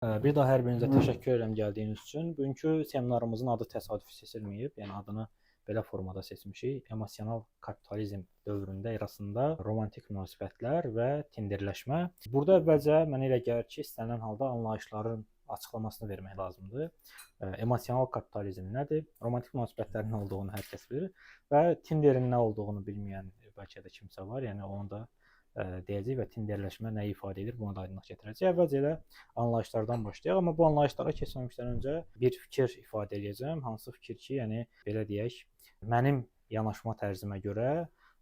Bir daha hər birinizə təşəkkür edirəm gəldiyiniz üçün. Bugünkü seminarımızın adı təsadüfi seçilməyib. Yəni adını belə formada seçmişik. Emosional kapitalizm dövründə erasında romantik münasibətlər və tinderləşmə. Burada əvvəlcə mənə elə gəlir ki, istənilən halda anlayışların açıqlamasını vermək lazımdır. Emosional kapitalizm nədir? Romantik münasibətlərin nə olduğunu hər kəs bilir və Tinderin nə olduğunu bilməyən bəlkə də kimsə var. Yəni onu da deyəcək və tinderləşmə nə ifadə edir, buna da aydınlıq gətirəcək. Əvvəlcə elə anlayışlardan başlayaq, amma bu anlayışlara keçməmişdən öncə bir fikir ifadə edəcəm. Hansı fikir ki, yəni belə deyək, mənim yanaşma tərzimə görə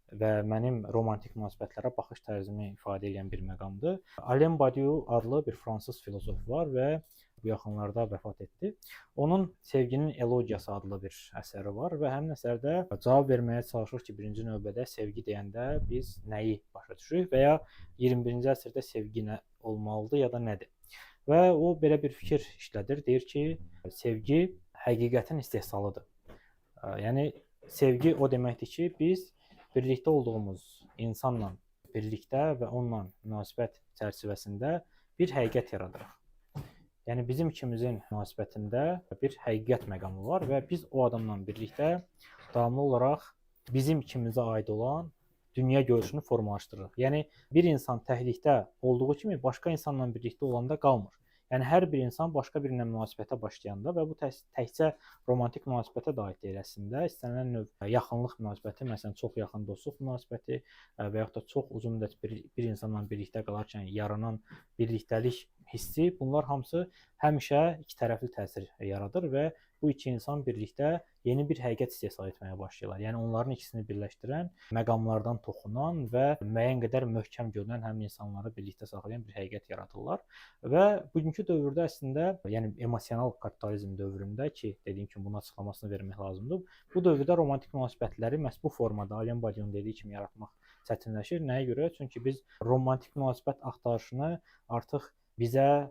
və mənim romantik münasibətlərə baxış tərzimi ifadə edən bir məqamdır. Alain Badiou adlı bir fransız filosof var və bu yaxınlarda vəfat etdi. Onun Sevginin Elogiyası adlı bir əsəri var və həmin əsərdə cavab verməyə çalışır ki, birinci növbədə sevgi deyəndə biz nəyi başa düşürük və ya 21-ci əsrdə sevgi nə olmalıdır ya da nədir? Və o belə bir fikir işlədir. Deyir ki, sevgi həqiqətin istehsalıdır. Yəni sevgi o deməkdir ki, biz birlikdə olduğumuz insanla birlikdə və onunla münasibət çərçivəsində bir həqiqət yaradırıq. Yəni bizim ikimizin münasibətində bir həqiqət məqamı var və biz o adamla birlikdə davamlı olaraq bizim ikimizə aid olan dünya görüşünü formalaşdırırıq. Yəni bir insan təklikdə olduğu kimi başqa insanla birlikdə olanda qalmır. Yəni hər bir insan başqa birinə münasibətə başlayanda və bu təkcə romantik münasibətə də aid deyil əslində. İstənilən növ yaxınlıq münasibəti, məsələn, çox yaxın dostluq münasibəti və yaxud da çox uzun müddət bir insanla birlikdə qalarkən yaranan birliktəlik hissi, bunlar hamısı həmişə iki tərəfli təsir yaradır və bu iki insan birlikdə yeni bir həqiqət istehsal etməyə başlayırlar. Yəni onların ikisini birləşdirən, məqamlardan toxunan və müəyyən qədər möhkəm görünən həmin insanları birlikdə saxlayan bir həqiqət yaradırlar. Və bugünkü dövrdə əslində, yəni emosional kapitalizm dövründə ki, dediyim kimi bunun açıqlamasını vermək lazımdır. Bu dövrdə romantik münasibətləri məhz bu formada Alain Badiou'nun dediyi kimi yaratmaq çətinləşir. Nəyə görə? Çünki biz romantik münasibət axtarışını artıq bizə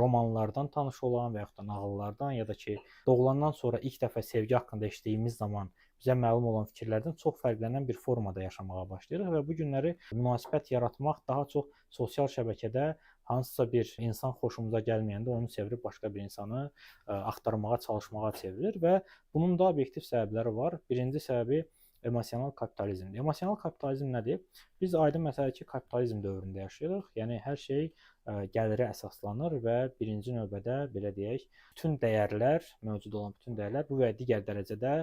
romanlardan tanış olan və yaxud da nağıllardan ya da ki, doğulandan sonra ilk dəfə sevgi haqqında eşitdiyimiz zaman bizə məlum olan fikirlərdən çox fərqlənən bir formada yaşamağa başlayırıq və bu günləri münasibət yaratmaq daha çox sosial şəbəkədə hansısa bir insan xoşumuza gəlməyəndə onu çevirib başqa bir insanı axtarmağa çalışmağa çevrilir və bunun da obyektiv səbəbləri var. Birinci səbəbi emosional kapitalizmdir. Emosional kapitalizm nədir? Biz aydın məsələdir ki, kapitalizm dövründə yaşayırıq. Yəni hər şey gəlirə əsaslanır və birinci növbədə belə deyək, bütün dəyərlər, mövcud olan bütün dəyərlər bu və digər dərəcədə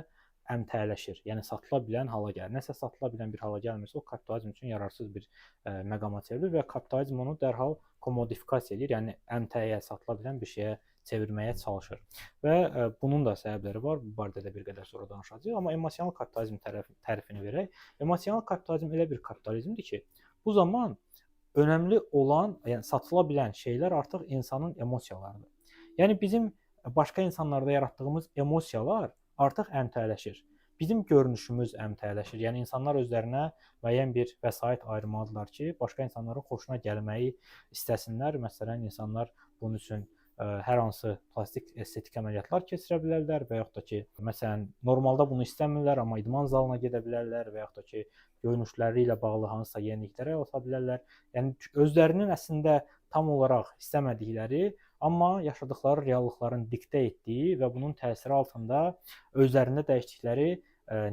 əmtəələşir. Yəni satıla bilən hala gəlir. Nəsə satıla bilən bir hala gəlmirsə, o kapitalizm üçün yararsız bir məqama çevrilir və kapitalizm onu dərhal komodifikasiya edir. Yəni əmtəyə satıla bilən bir şeyə çevirməyə çalışır. Və bunun da səbəbləri var. Bu barədə də bir qədər sonra danışacağıq. Amma emosional kapitalizm tərifini verək. Emosional kapitalizm elə bir kapitalizmdir ki, bu zaman önəmli olan, yəni satıla bilən şeylər artıq insanın emosiyalarıdır. Yəni bizim başqa insanlarda yaratdığımız emosiyalar artıq əmtələşir. Bizim görünüşümüz əmtələşir. Yəni insanlar özlərinə müəyyən bir vəsait ayırmalıdırlar ki, başqa insanların xoşuna gəlməyi istəsinlər. Məsələn, insanlar bunun üçün hər hansı plastik estetik əməliyyatlar keçirə bilərlər və yaxud da ki, məsələn, normalda bunu istəmirlər, amma idman zalına gedə bilərlər və yaxud da ki, görünüşləri ilə bağlı hansısa yeniliklərə yol tapa bilərlər. Yəni özlərinin əslində tam olaraq istəmədikləri, amma yaşadıkları reallıqların diktə etdiyi və bunun təsiri altında özlərində dəyişdikləri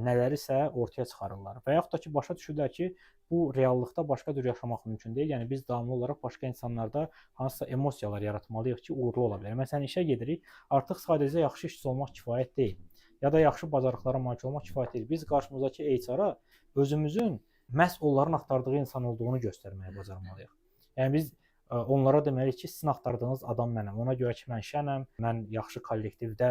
nələrisə ortaya çıxarırlar. Və yaxud da ki, başa düşürlər ki, bu reallıqda başqa cür yaşamaq mümkün deyil. Yəni biz davamlı olaraq başqa insanlarda hansısa emosiyalar yaratmalıyıq ki, uğurlu ola bilər. Məsələn, işə gedirik, artıq sadəcə yaxşı işçi olmaq kifayət deyil. Ya da yaxşı bacarıqlara malik olmaq kifayət deyil. Biz qarşımızdakı HR-a özümüzün məhz onların axtardığı insan olduğunu göstərməyə bacarmalıyıq. Yəni biz onlara deməliyik ki, sizin axtardığınız adam mənəm. Ona görə ki, mən şənəm, mən yaxşı kollektivdə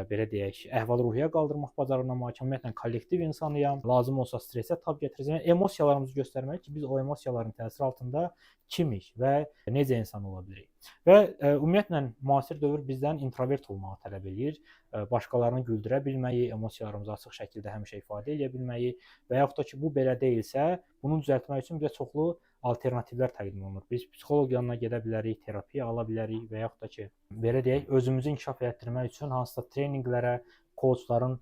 belə deyək, əhval-ruhiyyə qaldırmaq bacarığına malikəm, ümumiyyətlə kollektiv insanıyam. Lazım olsa stressə tab gətirəcəm. Yəni emosiyalarımızı göstərməliyik ki, biz o emosiyaların təsiri altında kimik və necə insan ola bilərik. Və ümumiyyətlə müasir dövr bizdən introvert olmağı tələb edir. Başqalarını güldürə bilməyi, emosiyalarımızı açıq şəkildə həmişə ifadə edə bilməyi və yaxud da ki, bu belə deyilsə, bunu düzəltmək üçün bizə çoxlu alternativlər təqdim olunur. Biz psixoloq yanına gedə bilərik, terapiya ala bilərik və yaxud da ki, belə deyək, özümüzü inkişaf etdirmək üçün hansısa treninqlərə, koçların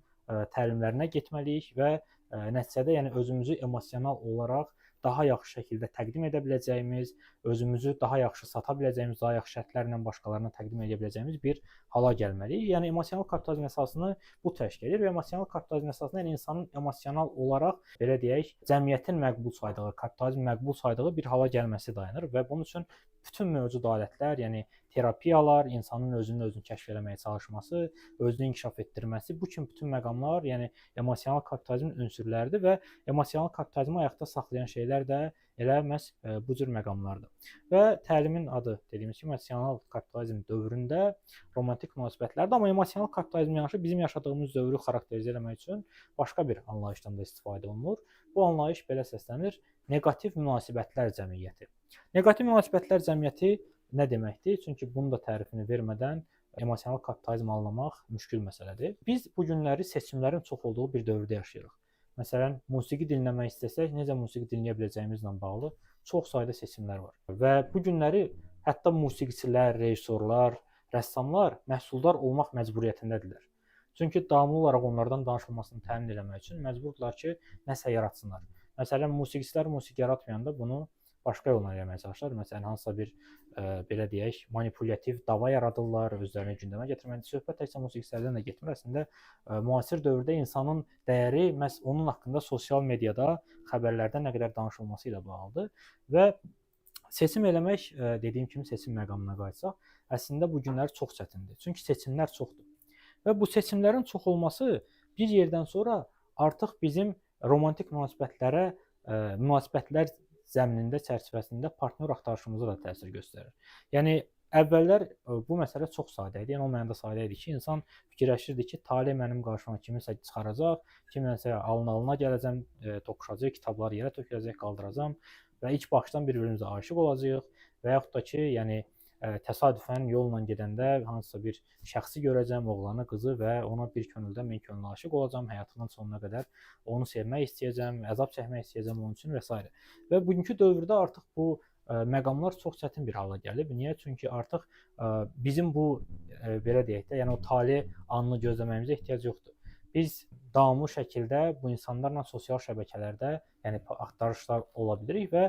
təlimlərinə getməliyik və nəticədə yəni özümüzü emosional olaraq daha yaxşı şəkildə təqdim edə biləcəyimiz, özümüzü daha yaxşı sata biləcəyimiz, daha yaxşı şərtlərlə başqalarına təqdim edə biləcəyimiz bir hala gəlməliyik. Yəni emosional kapitalizm əsasını bu təşkil edir və emosional kapitalizm əsasında yəni insanın emosional olaraq belə deyək, cəmiyyətin məqbul saydığı, kapitalizm məqbul saydığı bir hala gəlməsi dayanır və bunun üçün bütün mövcud alətlər, yəni terapiyalar, insanın özünü kəşf etməyə çalışması, özünü inkişaf etdirməsi, bu kimi bütün məqamlar, yəni emosional kapitalizmin ünsürləridir və emosional kapitalizmi ayaqda saxlayan şeylər də elə məhz bu cür məqamlardır. Və təlimin adı dediyimiz kimi emosional kapitalizm dövründə romantik münasibətlərdir, amma emosional kapitalizm yanaşı bizim yaşadığımız dövrü xarakterizə etmək üçün başqa bir anlayışdan da istifadə olunur. Bu anlayış belə səslənir: neqativ münasibətlər cəmiyyəti. Neqativ münasibətlər cəmiyyəti nə deməkdir? Çünki bunun da tərifini vermədən emosional kapitalizm anlamaq müşkül məsələdir. Biz bu günləri seçimlərin çox olduğu bir dövrdə yaşayırıq. Məsələn, musiqi dinləmək istəsək, necə musiqi dinləyə biləcəyimizlə bağlı çox sayda seçimlər var. Və bu günləri hətta musiqiçilər, rejissorlar, rəssamlar məhsuldar olmaq məcburiyyətindədirlər. Çünki davamlı olaraq onlardan danışılmasını təmin etmək üçün məcburdurlar ki, nəsə yaratsınlar. Məsələn, musiqiçilər musiqi yaratmayanda bunu başqa yolla eləməyə çalışırlar. Məsələn, hansısa bir belə deyək, manipulyativ dava yaradırlar, özlərini gündəmə gətirmək. Söhbət təkcə musiqiçilərdən də getmir. Əslində müasir dövrdə insanın dəyəri məhz onun haqqında sosial mediada, xəbərlərdə nə qədər danışılması ilə bağlıdır və seçim eləmək, dediyim kimi seçim məqamına qayıtsaq, əslində bu günlər çox çətindir. Çünki seçimlər çoxdur. Və bu seçimlərin çox olması bir yerdən sonra artıq bizim romantik münasibətlər zəminində, çərçivəsində partnyor axtarışımıza da təsir göstərir. Yəni əvvəllər bu məsələ çox sadə idi. Yəni o mənada sadə idi ki, insan fikirləşirdi ki, taley mənim qarşıma kimisə çıxaracaq, kiminsə alına gələcəm, toqquşacaq, kitabları yerə töküləcək, qaldıracam və ilk baxışdan bir-birimizə aşiq olacağıq və yaxud da ki, yəni təsadüfən yolla gedəndə hansısa bir şəxsi görəcəm, oğlanı, qızı və ona bir könüldən min könülə aşiq olacam, həyatımın sonuna qədər onu sevmək istəyəcəm, əzab çəkmək istəyəcəm onun üçün və s. Və bugünkü dövrdə artıq bu məqamlar çox çətin bir hala gəlib. Niyə? Çünki artıq bizim bu belə deyək də, yəni o taley anını gözləməyimizə ehtiyac yoxdur. Biz davamlı şəkildə bu insanlarla sosial şəbəkələrdə, yəni axtarışlar ola bilirik və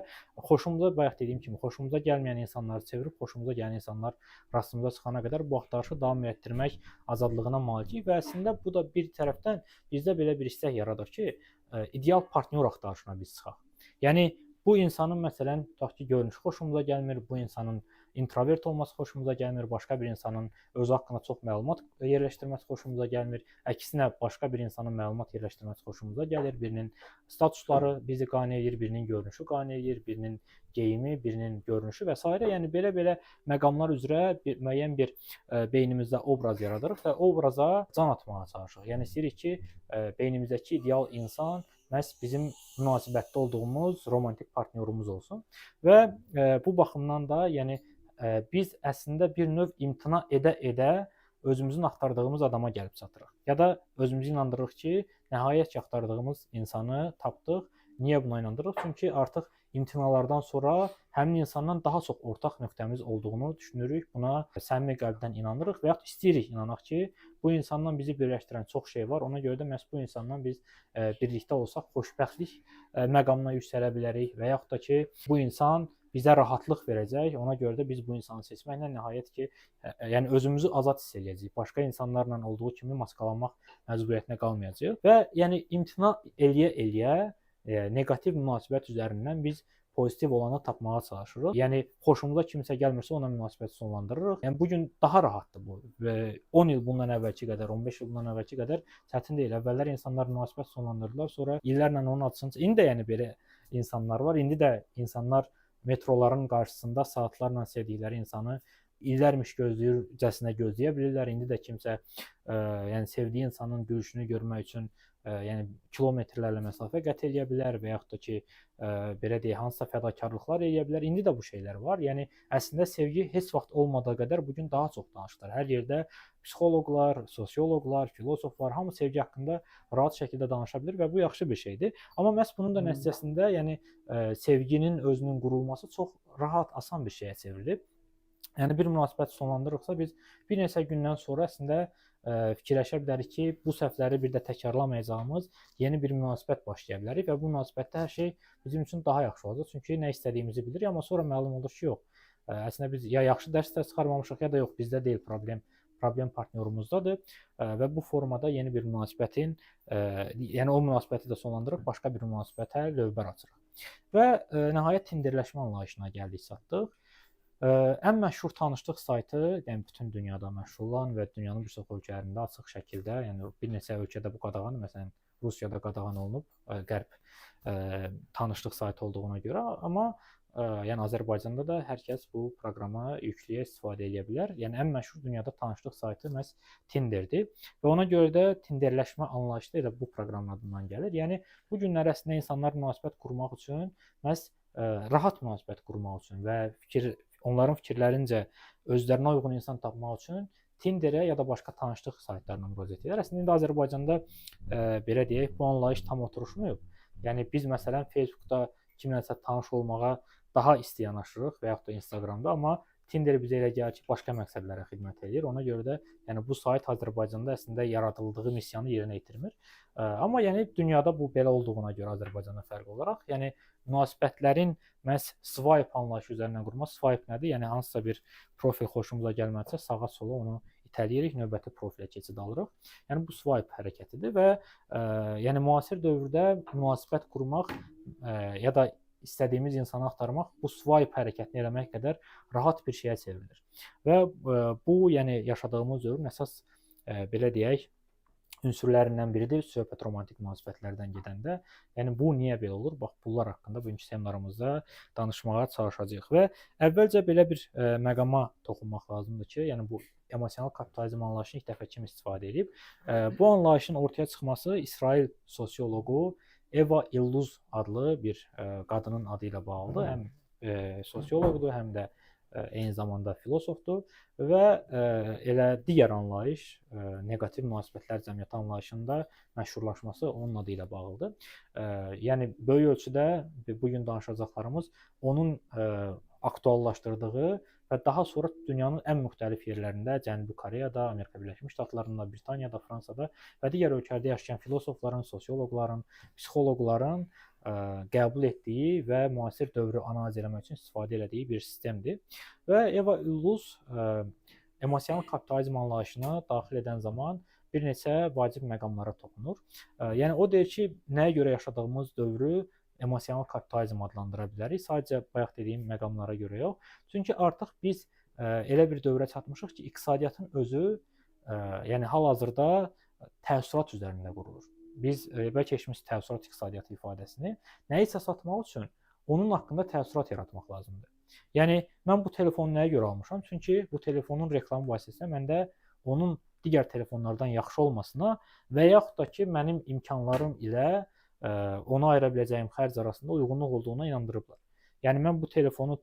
xoşumuza, bayaq dediyim kimi, xoşumuza gəlməyən insanları çevirib xoşumuza gələn insanlar rastımıza çıxana qədər bu axtarışı davam etdirmək azadlığına malikik və əslində bu da bir tərəfdən bizdə belə bir istək yaradır ki, ideal partnyor axtarışına biz çıxaq. Yəni bu insanın məsələn, tutaq ki, görünüşü xoşumuza gəlmir, bu insanın introvert olması xoşumuza gəlmir, başqa bir insanın özü haqqında çox məlumat yerləşdirməsi xoşumuza gəlmir, əksinə başqa bir insanın məlumat yerləşdirməsi xoşumuza gəlir, birinin statusları bizi qane edir, birinin görünüşü qane edir, birinin geyimi, birinin görünüşü və s. Yəni belə məqamlar üzrə müəyyən bir beynimizdə obraz yaradırıq və obraza can atmağa çalışırıq. Yəni istəyirik ki, beynimizdəki ideal insan məhz bizim münasibətdə olduğumuz romantik partnyorumuz olsun və bu baxımdan da yəni biz əslində bir növ imtina edə özümüzün axtardığımız adama gəlib çatırıq. Ya da özümüzü inandırırıq ki, nəhayət ki, axtardığımız insanı tapdıq. Niyə buna inandırırıq? Çünki artıq imtinalardan sonra həmin insandan daha çox ortaq nöqtəmiz olduğunu düşünürük. Buna səmimi qəlbdən inanırıq və yaxud istəyirik inanaq ki, bu insandan bizi birləşdirən çox şey var. Ona görə də məhz bu insandan biz birlikdə olsaq xoşbəxtlik məqamına yüksələ bilərik və yaxud da ki, bu insan bizə rahatlıq verəcək. Ona görə də biz bu insanı seçməklə nəhayət ki, yəni özümüzü azad hiss edəcəyik. Başqa insanlarla olduğu kimi maskalanmaq məcburiyyətinə qalmayacağıq və yəni imtina eləyə neqativ münasibət üzərindən biz pozitiv olanı tapmağa çalışırıq. Yəni xoşumuza kimsə gəlmirsə ona münasibəti sonlandırırıq. Yəni bu gün daha rahatdır bu. Və 10 il bundan əvvəlki qədər, 15 il bundan əvvəlki qədər çətin deyil. Əvvəllər insanlar münasibət sonlandırdılar, sonra illərlə onun adını indi də yəni belə insanlar var. İndi də insanlar metroların qarşısında saatlarla sevdikləri insanı illərmiş gözləyircəsinə gözləyə bilirlər. İndi də kimsə yəni sevdiyi insanın gülüşünü görmək üçün yəni kilometrlərlə məsafə qət edə bilər və yaxud da ki, belə deyək, hansısa fədakarlıqlar edə bilər. İndi də bu şeylər var. Yəni əslində sevgi heç vaxt olmadığı qədər bu gün daha çox danışılır. Hər yerdə psixoloqlar, sosioloqlar, filosoflar hamı sevgi haqqında rahat şəkildə danışa bilir və bu yaxşı bir şeydir. Amma məhz bunun da nəticəsində yəni sevginin özünün qurulması çox rahat, asan bir şeyə çevrilib. Yəni bir münasibəti sonlandırırıqsa biz bir neçə gündən sonra əslində fikirləşə bilərik ki, bu səhvləri bir də təkrarlamayacağımız yeni bir münasibət başlaya bilərik və bu münasibətdə hər şey bizim üçün daha yaxşı olacaq. Çünki nə istədiyimizi bilirik, amma sonra məlum olur ki, yox. Əslində biz ya yaxşı dərslər çıxarmamışıq, ya da yox, bizdə deyil problem. Problem partnyorumuzdadır və bu formada yeni bir münasibətin, yəni o münasibəti də sonlandırıb başqa bir münasibətə lövbər açırıq. Və nəhayət tinderləşmə anlayışına gəldik çatdıq. Ən məşhur tanışlıq saytı, yəni bütün dünyada məşhur olan və dünyanın bir çox ölkələrində açıq şəkildə, yəni bir neçə ölkədə bu qadağan, məsələn Rusiyada qadağan olunub, qərb tanışlıq saytı olduğuna görə, amma yəni Azərbaycanda da hər kəs bu proqrama yüklüyə istifadə edə bilər. Yəni ən məşhur dünyada tanışlıq saytı məhz Tinderdir və ona görə də tinderləşmə anlayışı da elə bu proqramın adından gəlir. Yəni bu günlər əslində insanlar münasibət qurmaq üçün məhz rahat münasibət qurmaq üçün və onların fikirlərincə özlərinə uyğun insan tapmaq üçün Tinderə ya da başqa tanışlıq saytlarına müraciət edir. Əslində indi Azərbaycanda belə deyək, bu anlayış tam oturuşmayıb. Yəni biz məsələn Facebookda kiminləsə tanış olmağa daha isti yanaşırıq və yaxud da Instagramda, amma Tinder bizə elə gəlir ki, başqa məqsədlərə xidmət edir. Ona görə də yəni bu sayt Azərbaycanda əslində yaradıldığı missiyanı yerinə yetirmir. Amma yəni dünyada bu belə olduğuna görə Azərbaycanda fərq olaraq, yəni münasibətlərin məhz swipe anlayışı üzərindən qurma. Swipe nədir? Yəni hansısa bir profil xoşumuza gəlmədisə sağa sola onu itələyirik, növbəti profilə keçid alırıq. Yəni bu swipe hərəkətidir və yəni müasir dövrdə münasibət qurmaq ya da istədiyimiz insanı axtarmaq bu swipe hərəkətini eləmək qədər rahat bir şeyə çevrilir. Və bu yəni yaşadığımız dövrün əsas belə deyək ünsürlərindən biridir söhbət romantik münasibətlərdən gedəndə. Yəni bu niyə belə olur? Bax bunlar haqqında bugünkü seminarımızda danışmağa çalışacağıq və əvvəlcə belə bir məqama toxunmaq lazımdır ki, yəni bu emosional kapitalizm anlayışını ilk dəfə kim istifadə edib? Bu anlayışın ortaya çıxması İsrail sosioloqu Eva Illouz adlı bir qadının adı ilə bağlıdır. Həm sosioloqdur, həm də eyni zamanda filosofdur və elə digər anlayış, neqativ münasibətlər cəmiyyəti anlayışında məşhurlaşması onun adı ilə bağlıdır. Yəni böyük ölçüdə bu gün danışacaqlarımız onun aktuallaşdırdığı və daha sonra dünyanın ən müxtəlif yerlərində, Cənubi Koreyada, Amerika Birləşmiş Ştatlarında, Britaniyada, Fransada və digər ölkələrdə yaşayan filosofların, sosioloqların, psixoloqların qəbul etdiyi və müasir dövrü analiz etmək üçün istifadə etdiyi bir sistemdir. Və Eva Illouz emosional kapitalizm anlayışına daxil edən zaman bir neçə vacib məqamlara toxunur. Yəni o deyir ki, nəyə görə yaşadığımız dövrü emosional kapitalizm adlandıra bilərik. Sadəcə bayaq dediyim məqamlara görə yox. Çünki artıq biz elə bir dövrə çatmışıq ki, iqtisadiyyatın özü yəni hal-hazırda təəssürat üzərində qurulur. Biz bəlkə eşitmişik təəssürat iqtisadiyyatı ifadəsini. Nəyisə satmaq üçün onun haqqında təəssürat yaratmaq lazımdır. Yəni mən bu telefonu nəyə görə almışam? Çünki bu telefonun reklam vasitəsilə məndə onun digər telefonlardan yaxşı olmasına və yaxud da ki, mənim imkanlarım ilə ona ayıra biləcəyim xərc arasında uyğunluq olduğuna inandırıblar. Yəni mən bu telefonu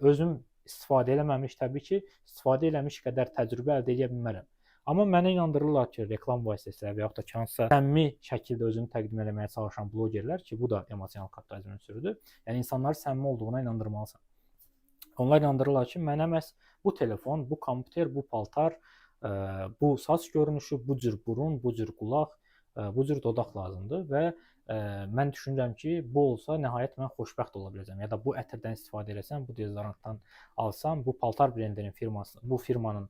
özüm istifadə eləməmiş, təbii ki, istifadə eləmiş qədər təcrübə əldə edə bilmərəm. Amma mənə inandırırlar ki, reklam vasitəsilə və yaxud da ki, hansısa səmimi şəkildə özünü təqdim etməyə çalışan blogerlər ki, bu da emosional kapitalizm ünsürüdür. Yəni insanları səmimi olduğuna inandırmalısan. Onlar inandırırlar ki, mənə məhz bu telefon, bu kompüter, bu paltar, bu saç görünüşü, bu cür burun, bu cür qulaq, bu cür dodaq lazımdır və mən düşünürəm ki, bu olsa nəhayət mən xoşbəxt ola biləcəm. Ya da bu ətirdən istifadə etsəm, bu dezodorantdan alsam, bu paltar brendinin bu firmanın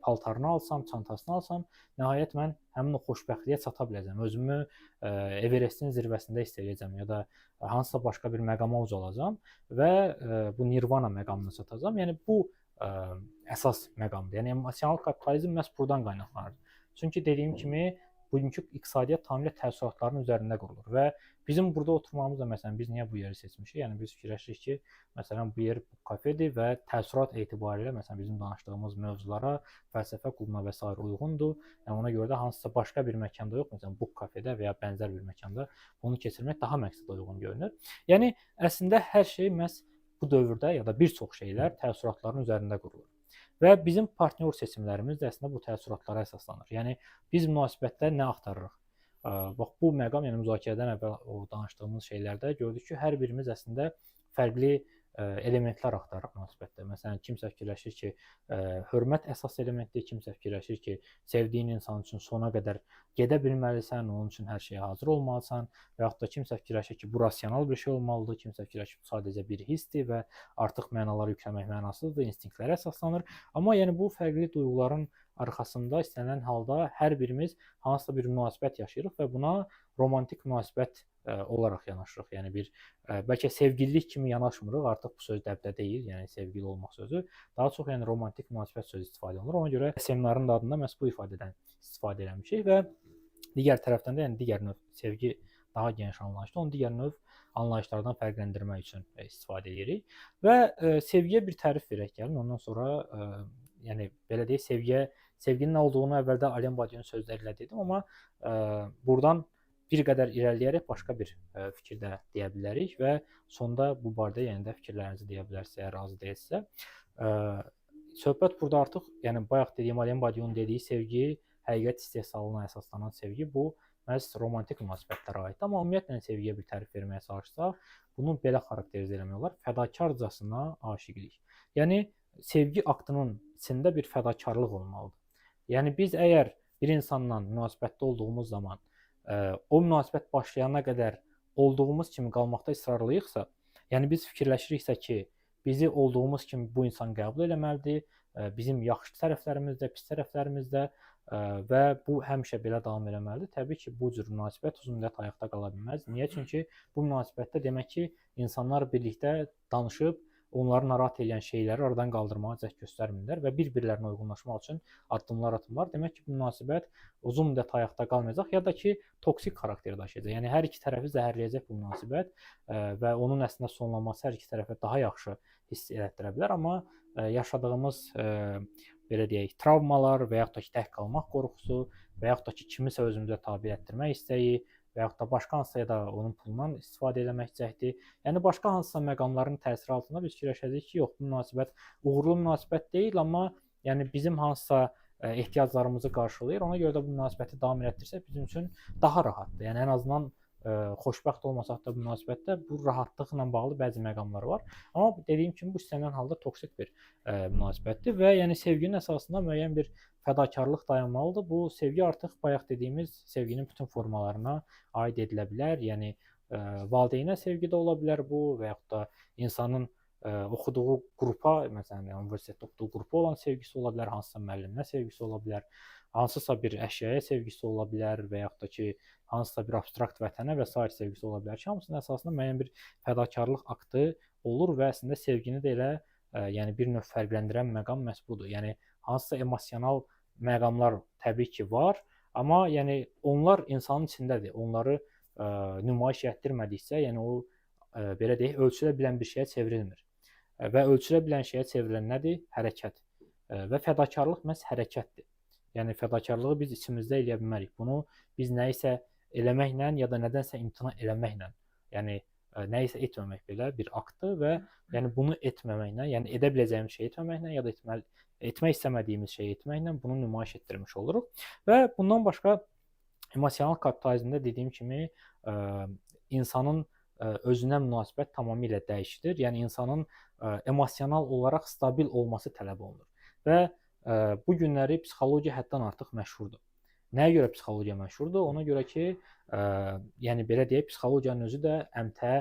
paltarını alsam, çantasını alsam, nəhayət mən həmin o xoşbəxtliyə çata biləcəm. Özümü Everestin zirvəsində hiss edəcəm ya da hansısa başqa bir məqama ucalacam və bu nirvana məqamına çatacam. Yəni bu əsas məqamdır. Yəni emosional kapitalizm məhz buradan qaynaqlanır. Çünki dediyim kimi bugünkü iqtisadiyyat tamamilə təəssüratların üzərində qurulur və bizim burada oturmağımız da məsələn biz niyə bu yeri seçmişik? Yəni biz fikirləşirik ki, məsələn bu yer kafedir və təəssürat etibarilə məsələn bizim danışdığımız mövzulara, fəlsəfə klubuna və s. uyğundur. Yəni ona görə də hansısa başqa bir məkanda yox, məsələn bu kafedə və ya bənzər bir məkanda bunu keçirmək daha məqsədə uyğun görünür. Yəni əslində hər şey məhz bu dövrdə ya da bir çox şeylər təəssüratların üzərində qurulur. Və bizim partnyor seçimlərimiz də əslində bu təəssüratlara əsaslanır. Yəni biz münasibətdə nə axtarırıq? Bax bu məqam, yəni müzakirədən əvvəl o danışdığımız şeylərdə gördük ki, hər birimiz əslində fərqli elementlər axtarırıq münasibətdə. Məsələn, kimsə fikirləşir ki, hörmət əsas elementdir, kimsə fikirləşir ki, sevdiyin insan üçün sona qədər gedə bilməlisən, onun üçün hər şeyə hazır olmalısan və yaxud da kimsə fikirləşir ki, bu rasional bir şey olmalıdır, kimsə fikirləşir ki, bu sadəcə bir hissdir və artıq mənalar yükləmək mənasızdır, instinktlərə əsaslanır. Amma yəni bu fərqli duyğuların arxasında istənilən halda hər birimiz hansısa bir münasibət yaşayırıq və buna romantik münasibət olaraq yanaşırıq. Yəni bir bəlkə sevgililik kimi yanaşmırıq. Artıq bu söz dəbdə deyil, yəni sevgili olmaq sözü. Daha çox yəni romantik münasibət sözü istifadə olunur. Ona görə seminarın da adında məhz bu ifadədən istifadə etmişik və digər tərəfdən də yəni digər növ sevgi daha geniş anlayışdır. Onu digər növ anlayışlardan fərqləndirmək üçün istifadə edirik. Və sevgiyə bir tərif verək gəlin. Ondan sonra yəni belə deyək, sevginin nə olduğunu əvvəldə Alain Badiou'nun sözləri ilə dedim, amma buradan bir qədər irəliləyərək başqa bir fikir də deyə bilərik və sonda bu barədə yenə də fikirlərinizi deyə bilərsiniz, əgər razı deyilsə. Söhbət burada artıq, yəni bayaq dediyim Alain Badiou'nun dediyi sevgi, həqiqət istehsalına əsaslanan sevgi, bu məhz romantik münasibətlərə aiddir. Amma ümumiyyətlə sevgiyə bir tərif verməyə çalışsaq, bunu belə xarakterizə eləmək olar: fədakarcasına aşiqlik. Yəni sevgi aktının içində bir fədakarlıq olmalıdır. Yəni biz əgər bir insanla münasibətdə olduğumuz zaman o münasibət başlayana qədər olduğumuz kimi qalmaqda israrlıyıqsa, yəni biz fikirləşiriksə ki, bizi olduğumuz kimi bu insan qəbul eləməlidir, bizim yaxşı tərəflərimiz də, pis tərəflərimiz də və bu həmişə belə davam eləməlidir. Təbii ki, bu cür münasibət uzun müddət ayaqda qala bilməz. Niyə? Çünki bu münasibətdə demək ki, insanlar birlikdə danışıb onları narahat edən şeyləri aradan qaldırmağa cəhd göstərmirlər və bir-birlərinə uyğunlaşmaq üçün addımlar atırlar. Demək ki, bu münasibət uzun müddət ayaqda qalmayacaq, ya da ki, toksik xarakter daşıyacaq. Yəni hər iki tərəfi zəhərləyəcək bu münasibət və onun əslində sonlanması hər iki tərəfə daha yaxşı hiss elətdirə bilər. Amma yaşadığımız belə deyək, travmalar və yaxud da ki, tək qalmaq qorxusu və yaxud da ki, kimisə özümüzə tabe etdirmək istəyi və yaxud da başqa hansısa da onun pulundan istifadə eləmək cəhdi, yəni başqa hansısa məqamların təsiri altında biz fikirləşəcəyik ki, yox, bu münasibət uğurlu münasibət deyil, amma yəni bizim hansısa ehtiyaclarımızı qarşılayır. Ona görə də bu münasibəti davam etdirsək bizim üçün daha rahatdır. Yəni ən azından xoşbəxt olmasaq da bu münasibətdə bu rahatlıqla bağlı bəzi məqamlar var. Amma dediyim kimi bu istənilən halda toksik bir münasibətdir və yəni sevginin əsasında müəyyən bir fədakarlıq dayanmalıdır. Bu sevgi artıq bayaq dediyimiz sevginin bütün formalarına aid edilə bilər. Yəni valideynə sevgi də ola bilər bu və yaxud da insanın oxuduğu qrupa, məsələn, universitetdə oxuduğu qrupa olan sevgisi ola bilər, hansısa müəlliminə sevgisi ola bilər, hansısa bir əşyaya sevgisi ola bilər və yaxud da ki, hansısa bir abstrakt vətənə və sair sevgisi ola bilər ki, hamısının əsasında müəyyən bir fədakarlıq aktı olur və əslində sevgini də elə yəni bir növ fərqləndirən məqam məhz budur. Yəni hansısa emosional məqamlar təbii ki var, amma yəni onlar insanın içindədir. Onları nümayiş etdirmədikcə, yəni o belə deyək, ölçülə bilən bir şeyə çevrilmir. Və ölçülə bilən şeyə çevrilən nədir? Hərəkət. Və fədakarlıq məhz hərəkətdir. Yəni fədakarlığı biz içimizdə eləyə bilmərik. Bunu biz nəyisə eləməklə ya da nədənsə imtina eləməklə, yəni nəyisə etməmək belə bir aktdır və yəni bunu etməməklə, yəni edə biləcəyimiz şeyi etməməklə ya da etmək istəmədiyimiz şeyi etməklə bunu nümayiş etdirmiş oluruq. Və bundan başqa emosional kapitalizmdə dediyim kimi insanın özünə münasibət tamamilə dəyişilir. Yəni insanın emosional olaraq stabil olması tələb olunur. Və bu günləri psixologiya həddən artıq məşhurdur. Nəyə görə psixologiya məşhurdur? Ona görə ki, yəni belə deyək, psixologiyanın özü də əmtəə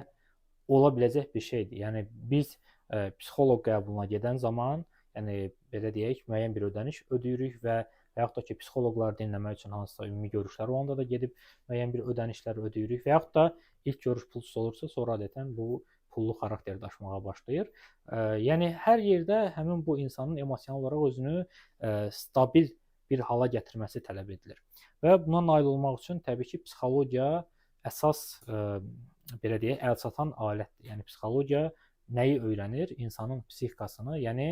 ola biləcək bir şeydir. Yəni biz psixoloq qəbuluna gedən zaman, yəni belə deyək, müəyyən bir ödəniş ödəyirik və yaxud da ki, psixoloqları dinləmək üçün hansısa ümumi görüşlər olanda da gedib müəyyən bir ödənişlər ödəyirik və yaxud da ilk görüş pulsuz olursa, sonra adətən bu pullu xarakter daşımağa başlayır. Yəni hər yerdə həmin bu insanın emosional olaraq özünü stabil bir hala gətirməsi tələb edilir. Və buna nail olmaq üçün təbii ki, psixologiya əsas belə deyək, əlçatan alətdir. Yəni psixologiya nəyi öyrənir? İnsanın psixikasını. Yəni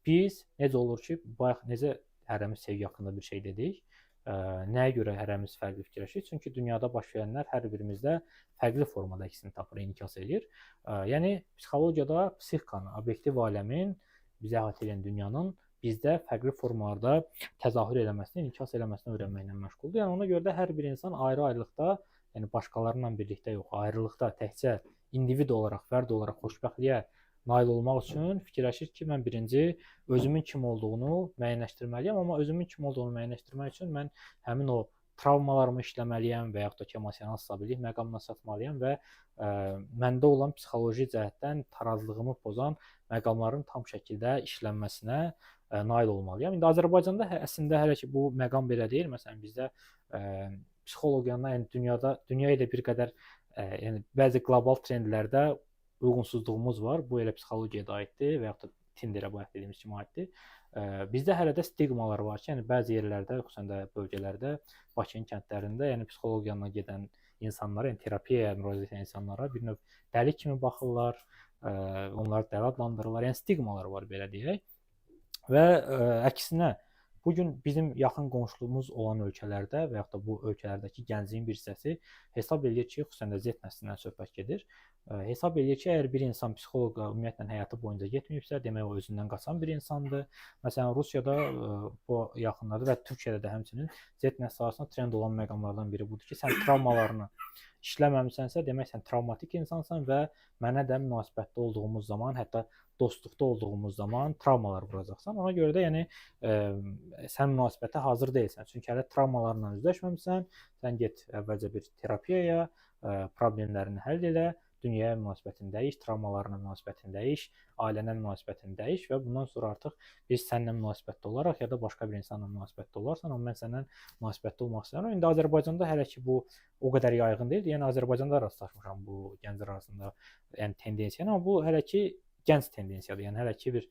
biz necə olur ki, bayaq necə hərəmiz sevgi haqqında bir şey dedik. Nəyə görə hərəmiz fərqli fikirləşirik? Çünki dünyada baş verənlər hər birimizdə fərqli formada ikisini tapır, inikas edir. Yəni psixologiyada psixikanın, obyektiv aləmin, bizə əhatə edən dünyanın bizdə fərqli formalarda təzahür eləməsini, inikas eləməsini öyrənməklə məşğuldur. Yəni ona görə də hər bir insan ayrı-ayrılıqda, yəni başqalarıyla birlikdə yox, ayrılıqda təkcə individ olaraq, fərd olaraq xoşbəxtliyə nail olmaq üçün fikirləşir ki, mən birinci özümün kim olduğunu müəyyənləşdirməliyəm, amma özümün kim olduğunu müəyyənləşdirmək üçün mən həmin o travmalarımı işləməliyəm və yaxud da ki, emosional stabillik məqamına çatmalıyam və məndə olan psixoloji cəhətdən tarazlığımı pozan məqamların tam şəkildə işlənməsinə nail olmalıyam. İndi Azərbaycanda əslində hələ ki bu məqam belə deyil. Məsələn, bizdə psixologiyanın, yəni dünya ilə bir qədər yəni bəzi qlobal trendlərdə uyğunsuzluğumuz var. Bu elə psixologiyaya da aiddir və yaxud da Tinderə bayaq dediyimiz kimi aiddir. Bizdə hələ də stigmalar var ki, yəni bəzi yerlərdə, xüsusən də bölgələrdə, Bakının kəndlərində, yəni psixoloq yanına gedən insanlara, yəni terapiyaya müraciət edən insanlara bir növ dəli kimi baxırlar, onları dəli adlandırırlar. Yəni stigmalar var belə deyək. Və əksinə bu gün bizim yaxın qonşuluğumuz olan ölkələrdə və yaxud da bu ölkələrdəki gəncliyin bir hissəsi hesab edir ki, xüsusən də Z nəslindən söhbət gedir. Hesab edir ki, əgər bir insan psixoloqa ümumiyyətlə həyatı boyunca getməyibsə, demək o özündən qaçan bir insandır. Məsələn, Rusiyada bu yaxınlarda və Türkiyədə də həmçinin Z nəsli arasında trend olan məqamlardan biri budur ki, sən travmalarını işləməmisənsə, demək sən travmatik insansan və mənə də münasibətdə olduğumuz zaman, hətta dostluqda olduğumuz zaman travmalar vuracaqsan. Ona görə də yəni sən münasibətə hazır deyilsən. Çünki hələ travmalarla üzləşməmisən. Sən get əvvəlcə bir terapiyaya, problemlərini həll elə, dünyaya münasibətini dəyiş, travmalarına münasibətini dəyiş, ailənə münasibətini dəyiş və bundan sonra artıq biz səninlə münasibətdə olaraq ya da başqa bir insanla münasibətdə olarsan, amma mən səndən münasibətdə olmaq istəyirəm. İndi Azərbaycanda hələ ki bu o qədər yayğın deyil. Yəni Azərbaycanda rastlaşmışam bu gənclər arasında yəni tendensiya, amma bu hələ ki gənc tendensiyadır. Yəni hələ ki bir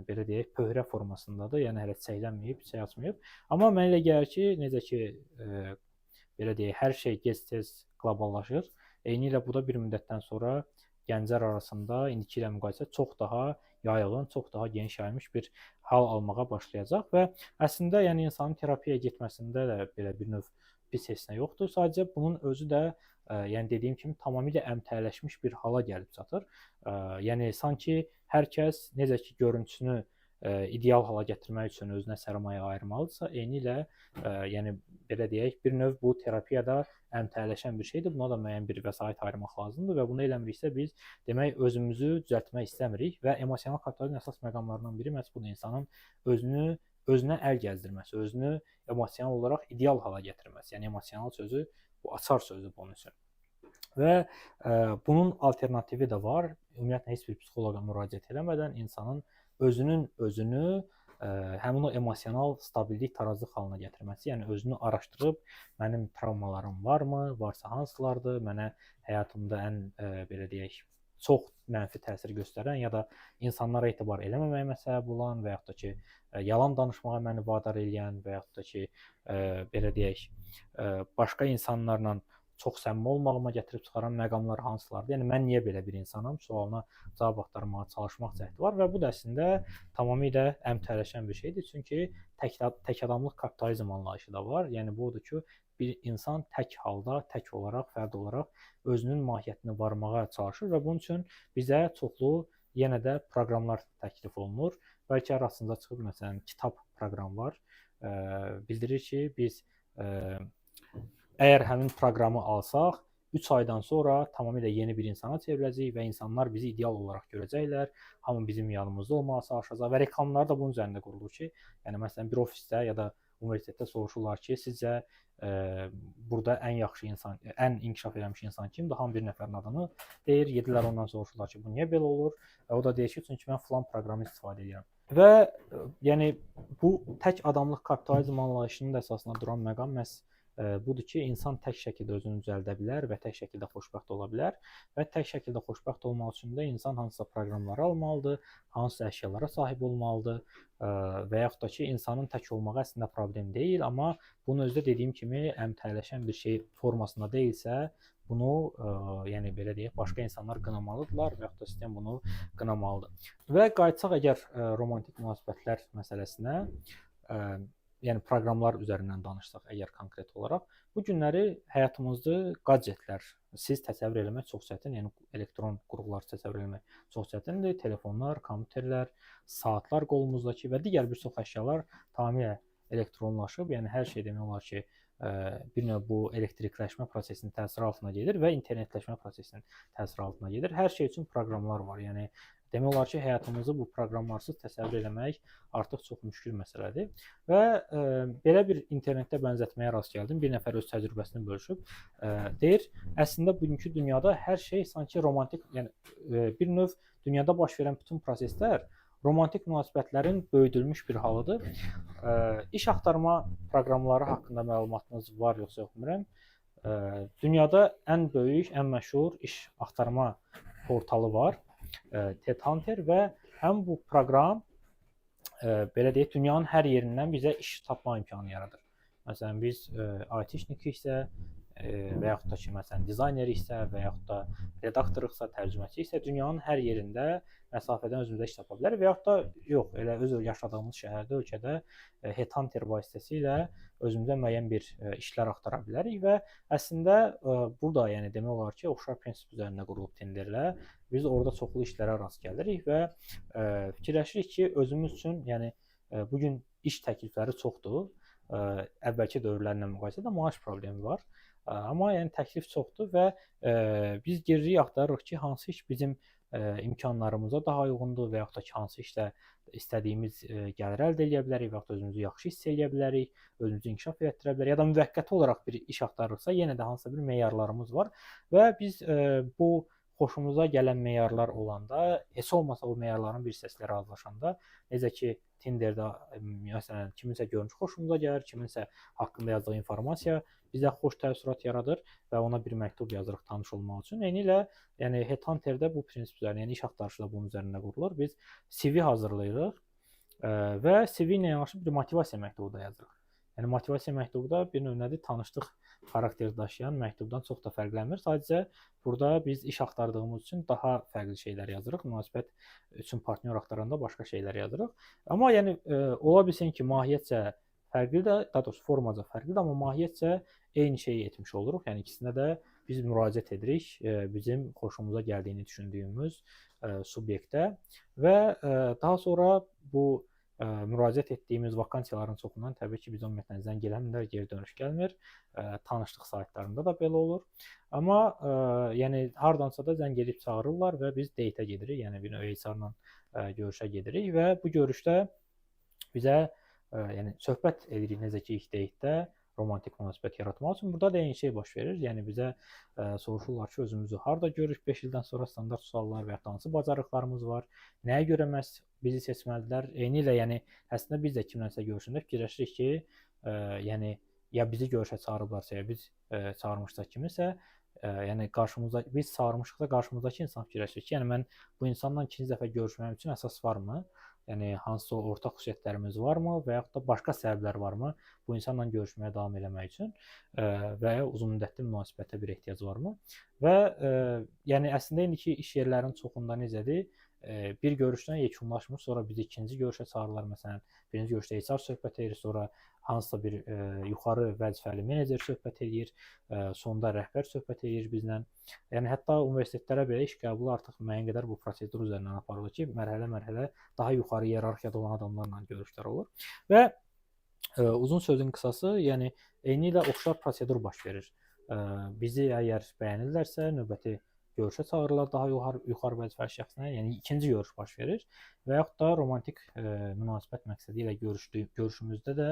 belə deyək, pöhrə formasındadır. Yəni hələ çiçəklənməyib, çiçək açmayıb. Amma mənə elə gəlir ki, necə ki belə deyək, hər şey gec-tez qloballaşır. Eynilə bu da bir müddətdən sonra gənclər arasında indiki ilə müqayisə çox daha yayılın, çox daha geniş yayılmış bir hal almağa başlayacaq və əslində yəni insanın terapiyaya getməsində də belə bir növ pis heç nə yoxdur. Sadəcə bunun özü də yəni dediyim kimi tamamilə əmtəələşmiş bir hala gəlib çatır. Yəni sanki hər kəs necə ki görüntüsünü ideal hala gətirmək üçün özünə sərmayə ayırmalıdırsa, eynilə yəni belə deyək, bir növ bu terapiyada əmtəələşən bir şeydir. Buna da müəyyən bir vəsait ayırmaq lazımdır və bunu eləmiriksə biz demək özümüzü düzəltmək istəmirik və emosional kapitalizmin əsas məqamlarından biri məhz budur. İnsanın özünə əl gəzdirməsi, özünü emosional olaraq ideal hala gətirməsi. Yəni emosional sözü bu açar sözdür bunun üçün. Və bunun alternativi də var. Ümumiyyətlə heç bir psixoloqa müraciət eləmədən insanın özünü həmin o emosional stabillik, tarazlıq halına gətirməsi, yəni özünü araşdırıb mənim travmalarım varmı, varsa hansılardır, mənə həyatımda ən belə deyək, çox mənfi təsir göstərən ya da insanlara etibar eləməməyimə səbəb olan və yaxud da ki, yalan danışmağa məni vadar edən və yaxud da ki, belə deyək, başqa insanlarla çox səmimi olmağıma gətirib çıxaran məqamlar hansılardır? Yəni mən niyə belə bir insanam? Sualına cavab axtarmağa çalışmaq cəhdi var və bu da əslində tamamilə əmtəələşən bir şeydir. Çünki tək adamlıq kapitalizm anlayışı da var. Yəni bu odur ki, bir insan tək halda, tək olaraq, fərd olaraq özünün mahiyyətini varmağa çalışır və bunun üçün bizə çoxlu yenə də proqramlar təklif olunur. Bəlkə arasında çıxıb məsələn kitab proqramı var. Bildirir ki, biz əgər həmin proqramı alsaq, 3 aydan sonra tamamilə yeni bir insana çevriləcəyik və insanlar bizi ideal olaraq görəcəklər. Hamı bizim yanımızda olmağa çalışacaq və reklamlar da bunun üzərində qurulur ki, yəni məsələn bir ofisdə ya da universitetdə soruşurlar ki, sizcə burada ən yaxşı insan, ən inkişaf etmiş insan kimdir? Hamı bir nəfərin adını deyir. Gedilər ondan soruşurlar ki, bu niyə belə olur? Və o da deyir ki, çünki mən filan proqramı istifadə edirəm. Və yəni bu tək adamlıq kapitalizm anlayışının da əsasında duran məqam məhz budur ki, insan tək şəkildə özünü düzəldə bilər və tək şəkildə xoşbəxt ola bilər və tək şəkildə xoşbəxt olmaq üçün də insan hansısa proqramları almalıdır, hansısa əşyalara sahib olmalıdır və yaxud da ki, insanın tək olmağı əslində problem deyil, amma bunu özdə dediyim kimi əmtəələşən bir şey formasında deyilsə, bunu yəni belə deyək, başqa insanlar qınamalıdırlar və yaxud da sistem bunu qınamalıdır. Və qayıtsaq əgər romantik münasibətlər məsələsinə, yəni proqramlar üzərindən danışsaq əgər konkret olaraq, bu günləri həyatımızda gadjetlər siz təsəvvür eləmək çox çətin, yəni elektron qurğular təsəvvür eləmək çox çətindir. Telefonlar, kompüterlər, saatlar qolumuzdakı və digər bir çox əşyalar tamamilə elektronlaşıb, yəni hər şey demək olar ki, bir növ bu elektrikləşmə prosesinin təsiri altına gedir və internetləşmə prosesinin təsiri altına gedir. Hər şey üçün proqramlar var. Yəni demək olar ki, həyatımızı bu proqramlarsız təsəvvür etmək artıq çox müşkül məsələdir. Və belə bir internetdə bənzətməyə rast gəldim. Bir nəfər öz təcrübəsini bölüşüb. Deyir, əslində bugünkü dünyada hər şey sanki romantik, yəni bir növ dünyada baş verən bütün proseslər romantik münasibətlərin böyüdülmüş bir halıdır. İş axtarma proqramları haqqında məlumatınız var yoxsa yox bilmirəm. Dünyada ən böyük, ən məşhur iş axtarma portalı var, Headhunter, və həm bu proqram belə deyək, dünyanın hər yerindən bizə iş tapma imkanı yaradır. Məsələn, biz IT işnikiksə və yaxud da ki, məsələn, dizayneriksə və yaxud da redaktorluqsa, tərcüməçiyiksə, dünyanın hər yerində məsafədən özümüzə iş tapa bilərik və yaxud da yox, elə öz yaşadığımız şəhərdə, ölkədə Headhunter vasitəsilə özümüzə müəyyən bir işlər axtara bilərik və əslində burada, yəni demək olar ki, oxşar prinsip üzərində qurulub tenderlər. Biz orada çoxlu işlərə rast gəlirik və fikirləşirik ki, özümüz üçün, yəni bu gün iş təklifləri çoxdur. Əvvəlki dövrlərlə müqayisədə maaş problemi var. Amma yəni təklif çoxdur və biz giririk, axtarırıq ki, hansı iş bizim imkanlarımıza daha uyğundur və yaxud da ki, hansı işdə istədiyimiz gəlir əldə edə bilərik və yaxud da özümüzü yaxşı hiss edə bilərik, özümüzü inkişaf etdirə bilərik ya da müvəqqəti olaraq bir iş axtarırıqsa, yenə də hansısa bir meyarlarımız var və biz bu xoşumuza gələn meyarlar olanda, heç olmasa o meyarların bir hissəsilə razılaşanda, necə ki, Tinderdə məsələn kiminsə görünüşü xoşumuza gəlir, kiminsə haqqında yazdığı informasiya bizə xoş təəssürat yaradır və ona bir məktub yazırıq tanış olmaq üçün. Eynilə, yəni Headhunterdə bu prinsip üzərində, yəni iş axtarışı da bunun üzərində qurulur. Biz CV hazırlayırıq və CV ilə yanaşı bir motivasiya məktubu da yazırıq. Yəni motivasiya məktubu da bir növ nədir, tanışlıq xarakteri daşıyan məktubdan çox da fərqlənmir. Sadəcə burada biz iş axtardığımız üçün daha fərqli şeylər yazırıq. Münasibət üçün partnyor axtaranda başqa şeylər yazırıq. Amma yəni ola bilsin ki, mahiyyətcə fərqlidir, daha doğrusu formaca fərqlidir, amma mahiyyətcə eyni şeyi etmiş oluruq. Yəni ikisinə də biz müraciət edirik bizim xoşumuza gəldiyini düşündüyümüz subyektə və daha sonra bu müraciət etdiyimiz vakansiyaların çoxundan təbii ki, biz ümumiyyətlə zəng eləmirlər, geri dönüş gəlmir. Tanışlıq saytlarında da belə olur. Amma yəni hardansa da zəng edib çağırırlar və biz date-ə gedirik, yəni bir növ HR-la görüşə gedirik və bu görüşdə bizə yəni söhbət edirik necə ki, ilk date-də romantik münasibət yaratmaq üçün. Burada da eyni şey baş verir. Yəni bizə soruşurlar ki, özümüzü harda görürük 5 ildən sonra, standart suallar və ya hansı bacarıqlarımız var, nəyə görə məhz bizi seçməlidirlər. Eynilə, yəni əslində biz də kimlənsə görüşəndə fikirləşirik ki, yəni ya bizi görüşə çağırıblarsa, ya biz çağırmışsa kimisə, yəni qarşımızda biz çağırmışıqsa qarşımızdakı insan fikirləşir ki, yəni mən bu insanla ikinci dəfə görüşməyim üçün əsas varmı? Yəni hansısa ortaq xüsusiyyətlərimiz varmı və yaxud da başqa səbəblər varmı bu insanla görüşməyə davam etmək üçün və ya uzunmüddətli münasibətə bir ehtiyac varmı? Və yəni əslində indiki iş yerlərinin çoxunda necədir? Bir görüşdən yekunlaşmır, sonra bizi ikinci görüşə çağırırlar. Məsələn, birinci görüşdə HR söhbət edir, sonra hansısa bir yuxarı vəzifəli menecer söhbət edir, sonda rəhbər söhbət edir bizlə. Yəni hətta universitetlərə belə iş qəbulu artıq müəyyən qədər bu prosedur üzərindən aparılır ki, mərhələ-mərhələ daha yuxarı iyerarxiyada olan adamlarla görüşlər olur. Və uzun sözün qısası, yəni eynilə oxşar prosedur baş verir. Bizi əgər bəyənirlərsə, növbəti görüşə çağırırlar daha yuxarı vəzifəli şəxslə, yəni ikinci görüş baş verir və yaxud da romantik münasibət məqsədi ilə görüşümüzdə də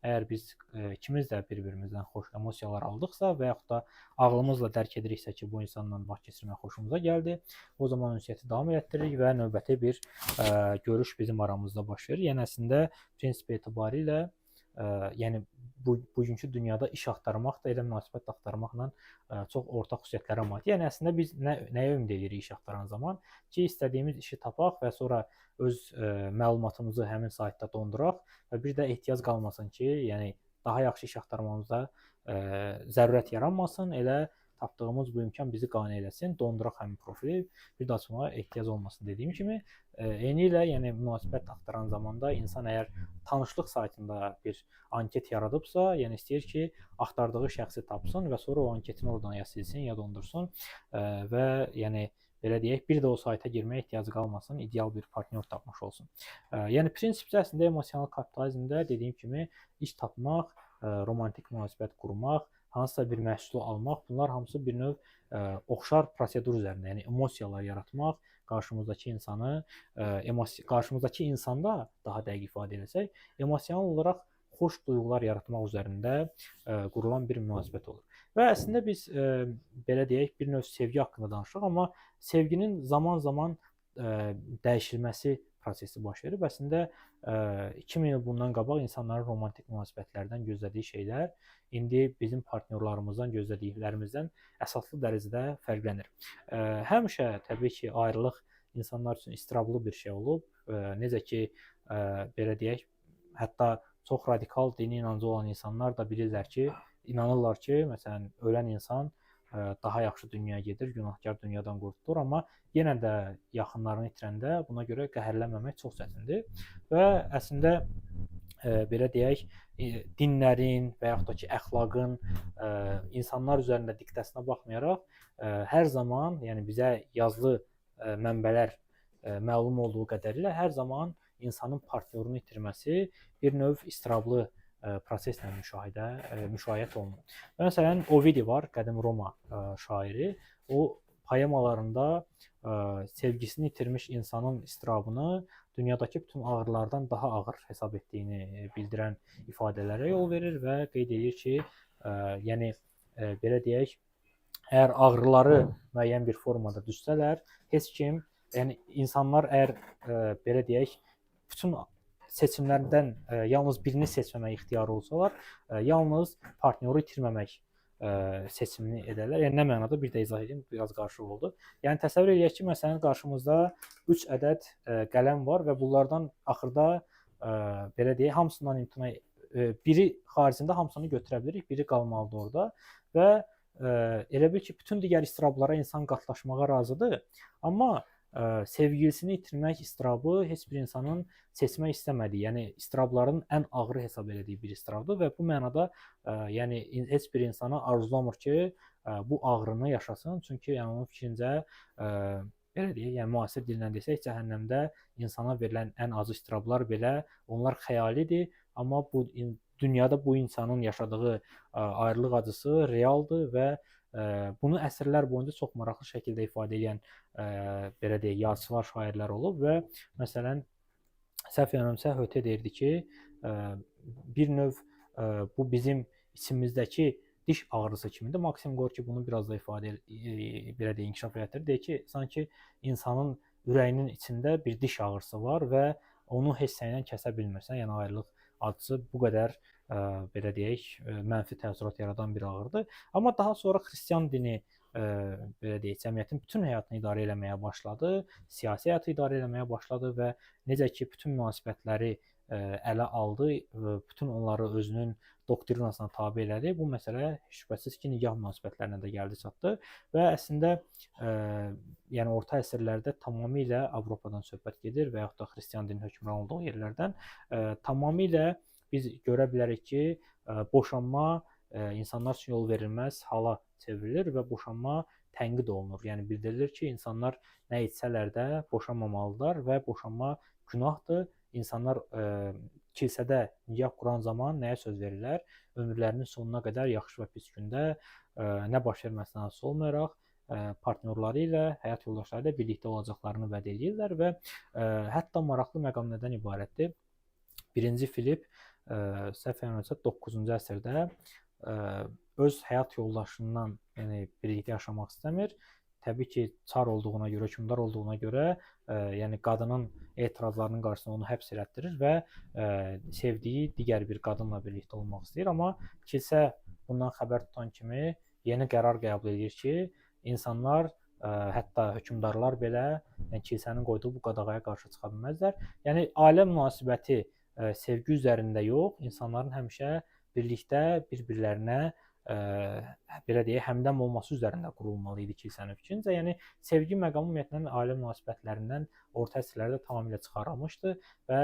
əgər biz ikimiz də bir-birimizdən xoş emosiyalar aldıqsa və yaxud da ağlımızla dərk ediriksə ki, bu insanla vaxt keçirmək xoşumuza gəldi, o zaman ünsiyyəti davam etdiririk və növbəti bir görüş bizim aramızda baş verir. Yəni əslində prinsip etibarilə yəni bugünkü dünyada iş axtarmaq da elə münasibət axtarmaqla çox ortaq xüsusiyyətlərə malik. Yəni əslində biz nəyə ümid edirik iş axtaran zaman ki, istədiyimiz işi tapaq və sonra öz məlumatımızı həmin saytda donduraq və bir də ehtiyac qalmasın ki, yəni daha yaxşı iş axtarmamızda zərurət yaranmasın, elə tapdığımız bu imkan bizi qane eləsin, donduraq həmin profili, bir daha sonra ehtiyac olmasın dediyim kimi. Eynilə, yəni münasibət axtaran zamanda insan əgər tanışlıq saytında bir anket yaradıbsa, yəni istəyir ki, axtardığı şəxsi tapsın və sonra o anketini oradan ya silsin, ya dondursun və yəni belə deyək, bir də o sayta girməyə ehtiyacı qalmasın, ideal bir partnyor tapmış olsun. Yəni prinsipcə əslində emosional kapitalizmdə dediyim kimi iş tapmaq, romantik münasibət qurmaq hansısa bir məhsulu almaq, bunlar hamısı bir növ oxşar prosedur üzərində, yəni emosiyalar yaratmaq, qarşımızdakı insanı, qarşımızdakı insanda daha dəqiq ifadə etsək, emosional olaraq xoş duyğular yaratmaq üzərində qurulan bir münasibət olur. Və əslində biz belə deyək, bir növ sevgi haqqında danışırıq, amma sevginin zaman-zaman dəyişilməsi prosesi baş verib. Əslində 2000 il bundan qabaq insanların romantik münasibətlərdən gözlədiyi şeylər indi bizim partnyorlarımızdan gözlədiklərimizdən əsaslı dərəcədə fərqlənir. Həmişə təbii ki, ayrılıq insanlar üçün istirablı bir şey olub. Necə ki, belə deyək, hətta çox radikal dini inancı olan insanlar da bilirlər ki, inanırlar ki, məsələn, ölən insan daha yaxşı dünyaya gedir, günahkar dünyadan qurtulur, amma yenə də yaxınlarını itirəndə buna görə qəhərlənməmək çox çətindir. Və əslində belə deyək, dinlərin və yaxud da ki, əxlaqın insanlar üzərində diktəsinə baxmayaraq, hər zaman, yəni bizə yazılı mənbələr məlum olduğu qədərilə hər zaman insanın partnyorunu itirməsi bir növ istirablı proseslə müşahiət olunur. Məsələn, Ovidi var, qədim Roma şairi. O poemalarında sevgisini itirmiş insanın istirabını dünyadakı bütün ağrılardan daha ağır hesab etdiyini bildirən ifadələrə yol verir və qeyd edir ki, yəni belə deyək, əgər ağrıları müəyyən bir formada düşsələr, heç kim, yəni insanlar əgər belə deyək, bütün seçimlərdən yalnız birini seçməmək ixtiyarı olsalar, yalnız partnyoru itirməmək seçimini edərlər. Yəni nə mənada, bir də izah edeyim, biraz qarışıq oldu. Yəni təsəvvür edək ki, məsələn, qarşımızda 3 ədəd qələm var və bunlardan axırda belə deyək, hamısından imtina biri xaricində hamısını götürə bilirik, biri qalmalıdır orada və elə bil ki, bütün digər istirablara insan qatlaşmağa razıdır, amma sevgilisini itirmək istirabı heç bir insanın seçmək istəmədiyi, yəni istirabların ən ağırı hesab etdiyi bir istirabdır və bu mənada yəni heç bir insana arzulamır ki, bu ağrını yaşasın. Çünki yəni onun fikrincə belə deyək, yəni müasir dillə desək, cəhənnəmdə insana verilən ən acı istirablar belə onlar xəyalidir, amma bu dünyada bu insanın yaşadığı ayrılıq acısı realdır və bunu əsrlər boyunca çox maraqlı şəkildə ifadə edən belə deyək, yazıçılar, şairlər olub və məsələn, səhv eləmirəmsə, Höte deyirdi ki, bir növ bu bizim içimizdəki diş ağrısı kimidir. Maksim Gorki bunu biraz da ifadə belə deyək, inkişaf etdirir. Deyir ki, sanki insanın ürəyinin içində bir diş ağrısı var və onu heç nəylə kəsə bilmirsən. Yəni ayrılıq acısı bu qədər belə deyək, mənfi təəssürat yaradan bir ağrıdır. Amma daha sonra xristian dini belə deyək, cəmiyyətin bütün həyatını idarə etməyə başladı, siyasi həyatı idarə etməyə başladı və necə ki, bütün münasibətləri ələ aldı, bütün onları özünün doktrinasına tabe elədi. Bu məsələ şübhəsiz ki, nikah münasibətlərinə də gəldi çatdı və əslində yəni orta əsrlərdə tamamilə Avropadan söhbət gedir və yaxud da xristian dinin hökmran olduğu yerlərdən tamamilə biz görə bilərik ki, boşanma insanlar üçün yol verilməz hala çevrilir və boşanma tənqid olunur. Yəni bildirilir ki, insanlar nə etsələr də boşanmamalılar və boşanma günahdır. İnsanlar kilsədə nikah quran zaman nəyə söz verirlər? Ömürlərinin sonuna qədər yaxşı və pis gündə nə baş verməsindən asılı olmayaraq partnyorları ilə, həyat yoldaşları ilə birlikdə olacaqlarını vəd edirlər və hətta maraqlı məqam nədən ibarətdir? 1-ci Filip səhv eləmirəmsə 9-cu əsrdə öz həyat yoldaşından, yəni birlikdə yaşamaq istəmir. Təbii ki, çar olduğuna görə, hökmdar olduğuna görə, yəni qadının etirazlarının qarşısında onu həbs elətdirir və sevdiyi digər bir qadınla birlikdə olmaq istəyir. Amma kilsə bundan xəbər tutan kimi yeni qərar qəbul edir ki, insanlar, hətta hökmdarlar belə, yəni kilsənin qoyduğu bu qadağaya qarşı çıxa bilməzlər. Yəni ailə münasibəti sevgi üzərində yox, insanların həmişə birlikdə bir-birlərinə belə deyək, həmdəm olması üzərində qurulmalı idi kilsənin fikrincə. Yəni sevgi məqamı ümumiyyətlə ailə münasibətlərindən orta əsrlərdə tamamilə çıxarılmışdı və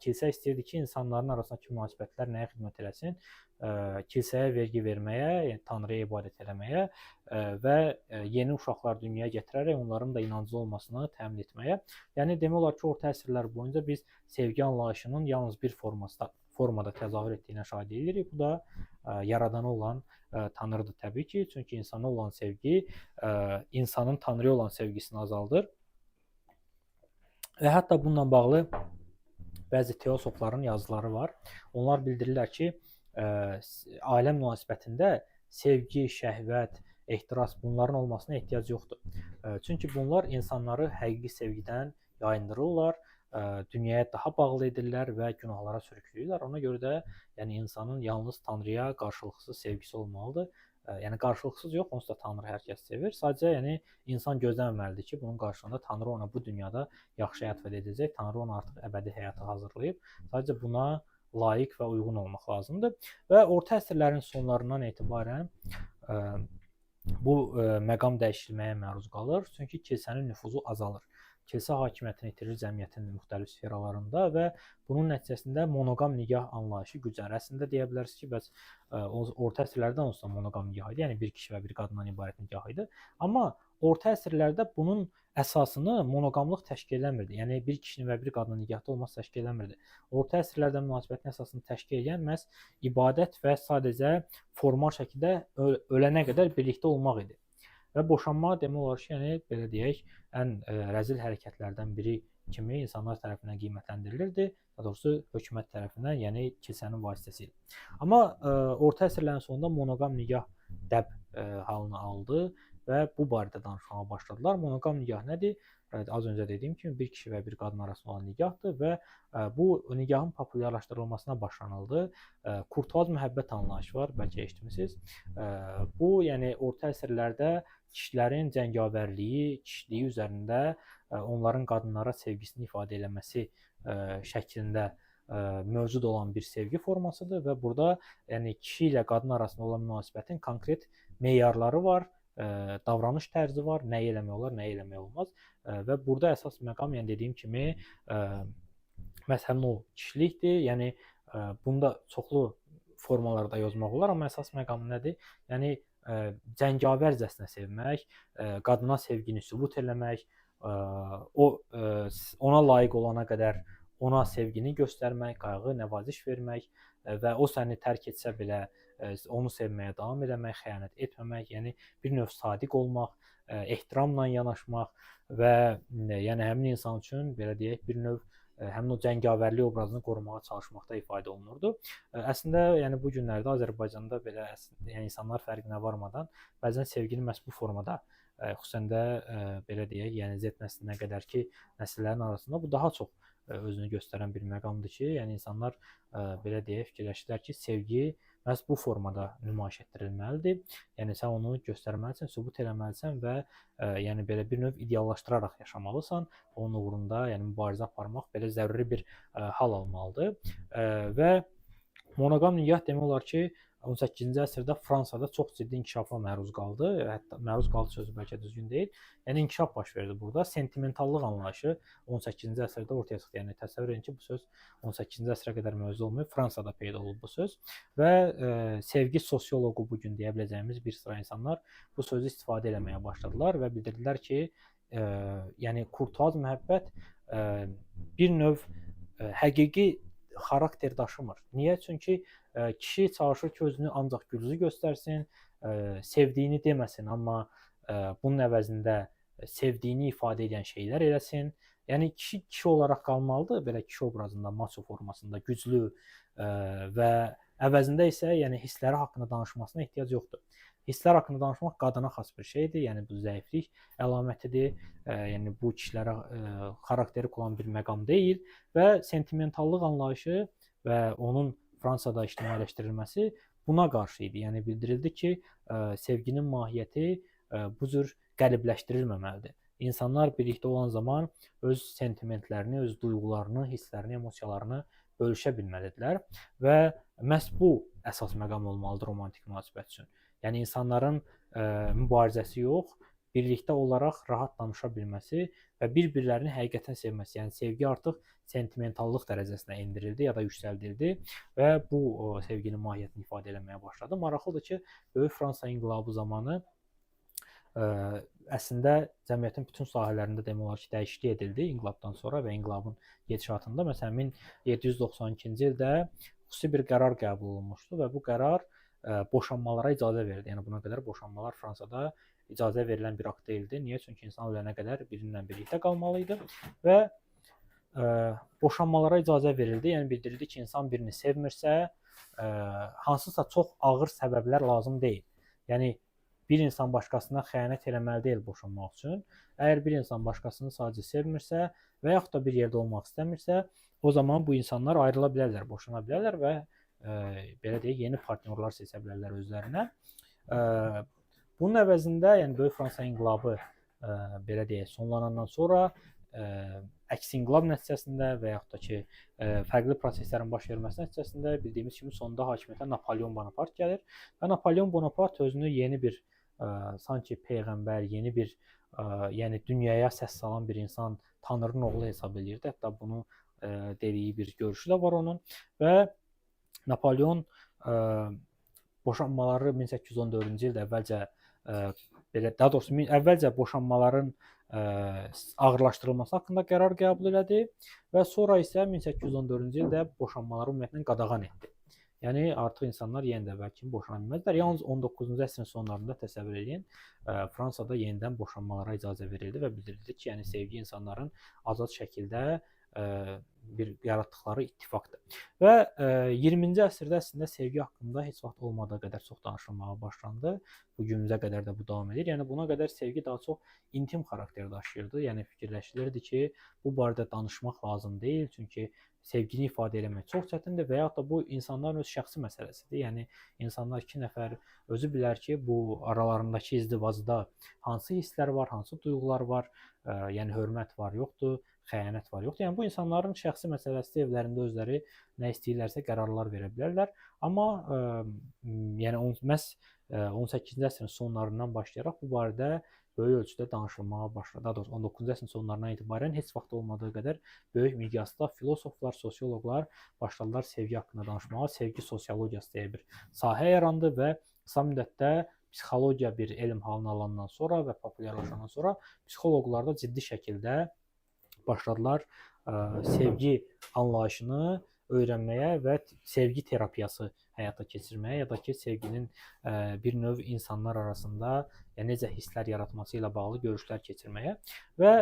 kilsə istəyirdi ki, insanların arasındakı münasibətlər nəyə xidmət eləsin? Kilsəyə vergi verməyə, yəni Tanrıya ibadət eləməyə və yeni uşaqlar dünyaya gətirərək onların da inanclı olmasını təmin etməyə. Yəni demək olar ki, orta əsrlər boyunca biz sevgi anlayışının yalnız bir formada təzahür etdiyinə şahid edirik. Bu da yaradanı olan Tanrıdır təbii ki. Çünki insana olan sevgi insanın Tanrıya olan sevgisini azaldır. Və hətta bununla bağlı bəzi teosofların yazıları var. Onlar bildirirlər ki, aləm münasibətində sevgi, şəhvət, ehtiras bunların olmasına ehtiyac yoxdur. Çünki bunlar insanları həqiqi sevgidən yayındırırlar, dünyaya daha bağlı edirlər və günahlara sürükləyirlər. Ona görə də yəni insanın yalnız Tanrıya qarşılıqsız sevgisi olmalıdır. Yəni qarşılıqsız yox, onsuz da Tanrı hər kəs sevir. Sadəcə yəni insan gözləməməlidir ki, bunun qarşılığında Tanrı ona bu dünyada yaxşı həyat vəd edəcək. Tanrı ona artıq əbədi həyatı hazırlayıb. Sadəcə buna layiq və uyğun olmaq lazımdır. Və orta əsrlərin sonlarından etibarən bu məqam dəyişilməyə məruz qalır. Çünki kilsənin nüfuzu azalır. Kilsə hakimiyyətini itirir cəmiyyətin müxtəlif sferalarında və bunun nəticəsində monoqam nikah anlayışı güclənir. Əslində deyə bilərsiniz ki, bəs orta əsrlərdən onsuz da monoqam nikah idi, yəni bir kişi və bir qadından ibarət nikah idi. Amma orta əsrlərdə bunun əsasını monoqamlıq təşkil eləmirdi. Yəni bir kişinin və bir qadının nikahda olması təşkil eləmirdi. Orta əsrlərdə münasibətin əsasını təşkil edən məhz ibadət və sadəcə formal şəkildə ölənə qədər birlikdə olmaq idi. Və boşanma demək olar ki, yəni belə deyək, ən rəzil hərəkətlərdən biri kimi insanlar tərəfindən qiymətləndirilirdi. Daha doğrusu hökumət tərəfindən, yəni kilsənin vasitəsilə. Amma orta əsrlərin sonunda monoqam nikah dəb halını aldı və bu barədə danışmağa başladılar. Monoqam nikah nədir? Az öncə dediyim kimi bir kişi və bir qadın arasında olan nikahdır və bu nikahın populyarlaşdırılmasına başlanıldı. Kurtuaz məhəbbət anlayışı var, bəlkə eşitmisiniz. Bu, yəni orta əsrlərdə kişilərin cəngavərliyi, kişiliyi üzərində onların qadınlara sevgisini ifadə eləməsi şəklində mövcud olan bir sevgi formasıdır və burada yəni kişi ilə qadın arasında olan münasibətin konkret meyarları var, davranış tərzi var, nə eləmək olar, nə eləmək olmaz və burada əsas məqam, yəni dediyim kimi, məhz həmin o kişilikdir. Yəni bunda çoxlu formalarda yazmaq olar, amma əsas məqam nədir? Yəni cəngavərcəsinə sevmək, qadına sevgini sübut eləmək, ona layiq olana qədər ona sevgini göstərmək, qayğı, nəvaziş vermək və o səni tərk etsə belə onu sevməyə davam eləmək, xəyanət etməmək, yəni bir növ sadiq olmaq, ehtiramla yanaşmaq və yəni həmin insan üçün belə deyək, bir növ həmin o cəngavərlik obrazını qorumağa çalışmaqda ifadə olunurdu. Əslində, yəni bu günlərdə Azərbaycanda belə yəni insanlar fərqinə varmadan bəzən sevgini məhz bu formada, xüsusən də belə deyək, yəni Z nəslinə qədər ki, nəsillərin arasında bu daha çox özünü göstərən bir məqamdır ki, yəni insanlar belə deyək, fikirləşirlər ki, sevgi məhz bu formada nümayiş etdirilməlidir. Yəni sən onu göstərməlisən, sübut eləməlisən və yəni belə bir növ ideallaşdıraraq yaşamalısan. Onun uğrunda yəni mübarizə aparmaq belə zəruri bir hal almalıdır. Və monoqam nikah demək olar ki, 18-ci əsrdə Fransada çox ciddi inkişafa məruz qaldı. Hətta məruz qaldı sözü bəlkə düzgün deyil. Yəni inkişaf baş verdi burada. Sentimentallıq anlayışı 18-ci əsrdə ortaya çıxdı. Yəni təsəvvür edin ki, bu söz 18-ci əsrə qədər mövcud olmayıb, Fransada peyda olub bu söz və sevgi sosioloqu bu gün deyə biləcəyimiz bir sıra insanlar bu sözü istifadə etməyə başladılar və bildirdilər ki, yəni kurtuaz məhəbbət bir növ həqiqi xarakter daşımır. Niyə? Çünki kişi çalışır ki, özünü ancaq güclü göstərsin, sevdiyini deməsin, amma bunun əvəzində sevdiyini ifadə edən şeylər eləsin. Yəni kişi olaraq qalmalıdır, belə kişi obrazında, maço formasında, güclü və əvəzində isə yəni hissləri haqqında danışmasına ehtiyac yoxdur. Hisslər haqqında danışmaq qadına xas bir şeydir. Yəni bu zəiflik əlamətidir. Yəni bu kişilərə xarakterik olan bir məqam deyil və sentimentallıq anlayışı və onun Fransada ictimailəşdirilməsi buna qarşı idi. Yəni bildirildi ki, sevginin mahiyyəti bu cür qəlibləşdirilməməlidir. İnsanlar birlikdə olan zaman öz sentimentlərini, öz duyğularını, hisslərini, emosiyalarını bölüşə bilməlidirlər və məhz bu əsas məqam olmalıdır romantik münasibət üçün. Yəni insanların mübarizəsi yox, birlikdə olaraq rahat danışa bilməsi və bir-birlərini həqiqətən sevməsi. Yəni sevgi artıq sentimentallıq dərəcəsinə endirildi ya da yüksəldildi və bu sevginin mahiyyətini ifadə etməyə başladı. Maraqlıdır ki, Böyük Fransa inqilabı zamanı əslində cəmiyyətin bütün sahələrində demək olar ki, dəyişiklik edildi inqilabdan sonra və inqilabın gedişatında. Məsələn, 1792-ci ildə xüsusi bir qərar qəbul olunmuşdu və bu qərar boşanmalara icazə verdi. Yəni buna qədər boşanmalar Fransada icazə verilən bir akt deyildi. Niyə? Çünki insan ölənə qədər birinlə birlikdə qalmalı idi və boşanmalara icazə verildi. Yəni bildirildi ki, insan birini sevmirsə, hansısa çox ağır səbəblər lazım deyil. Yəni bir insan başqasına xəyanət eləməli deyil boşanmaq üçün. Əgər bir insan başqasını sadəcə sevmirsə və yaxud da bir yerdə olmaq istəmirsə, o zaman bu insanlar ayrıla bilərlər, boşana bilərlər və belə deyək, yeni partnyorlar seçə bilərlər özlərinə. Bunun əvəzində, yəni Böyük Fransa inqilabı belə deyək, sonlanandan sonra əks inqilab nəticəsində və yaxud da ki, fərqli proseslərin baş verməsi nəticəsində bildiyimiz kimi sonda hakimiyyətə Napoleon Bonaparte gəlir və Napoleon Bonaparte özünü yeni bir sanki peyğəmbər, yeni bir yəni dünyaya səs salan bir insan, Tanrının oğlu hesab edirdi. Hətta bunu dediyi bir görüşü də var onun və Napoleon boşanmaları 1814-cü ildə əvvəlcə belə, daha doğrusu əvvəlcə boşanmaların ağırlaşdırılması haqqında qərar qəbul elədi və sonra isə 1814-cü ildə boşanmaları ümumiyyətlə qadağan etdi. Yəni artıq insanlar yenə də bəlkə boşana bilməzdilər. Yalnız 19-cu əsrin sonlarında təsəvvür edin, Fransada yenidən boşanmalara icazə verildi və bildirildi ki, yəni sevgi insanların azad şəkildə bir yaratdıqları ittifaqdır. Və 20-ci əsrdə əslində sevgi haqqında heç vaxt olmadığı qədər çox danışılmağa başlandı. Bu günümüzə qədər də bu davam edir. Yəni buna qədər sevgi daha çox intim xarakter daşıyırdı. Yəni fikirləşilirdi ki, bu barədə danışmaq lazım deyil, çünki sevgini ifadə etmək çox çətindir və yaxud da bu insanların öz şəxsi məsələsidir. Yəni insanlar iki nəfər özü bilər ki, bu aralarındakı izdivacda hansı hisslər var, hansı duyğular var, yəni hörmət var, yoxdur, xəyanət var, yoxdur. Yəni bu insanların şəxsi məsələsidir, evlərində özləri nə istəyirlərsə qərarlar verə bilərlər. Amma yəni məhz 18-ci əsrin sonlarından başlayaraq bu barədə böyük ölçüdə danışılmağa başladı. Daha doğrusu 19-cu əsrin sonlarından etibarən heç vaxt olmadığı qədər böyük miqyasda filosoflar, sosioloqlar başladılar sevgi haqqında danışmağa. Sevgi sosiologiyası deyə bir sahə yarandı və qısa müddətdə psixologiya bir elm halını alandan sonra və populyarlaşandan sonra psixoloqlar da ciddi şəkildə başladılar sevgi anlayışını öyrənməyə və sevgi terapiyası həyata keçirməyə ya da ki, sevginin bir növ insanlar arasında necə hisslər yaratması ilə bağlı görüşlər keçirməyə və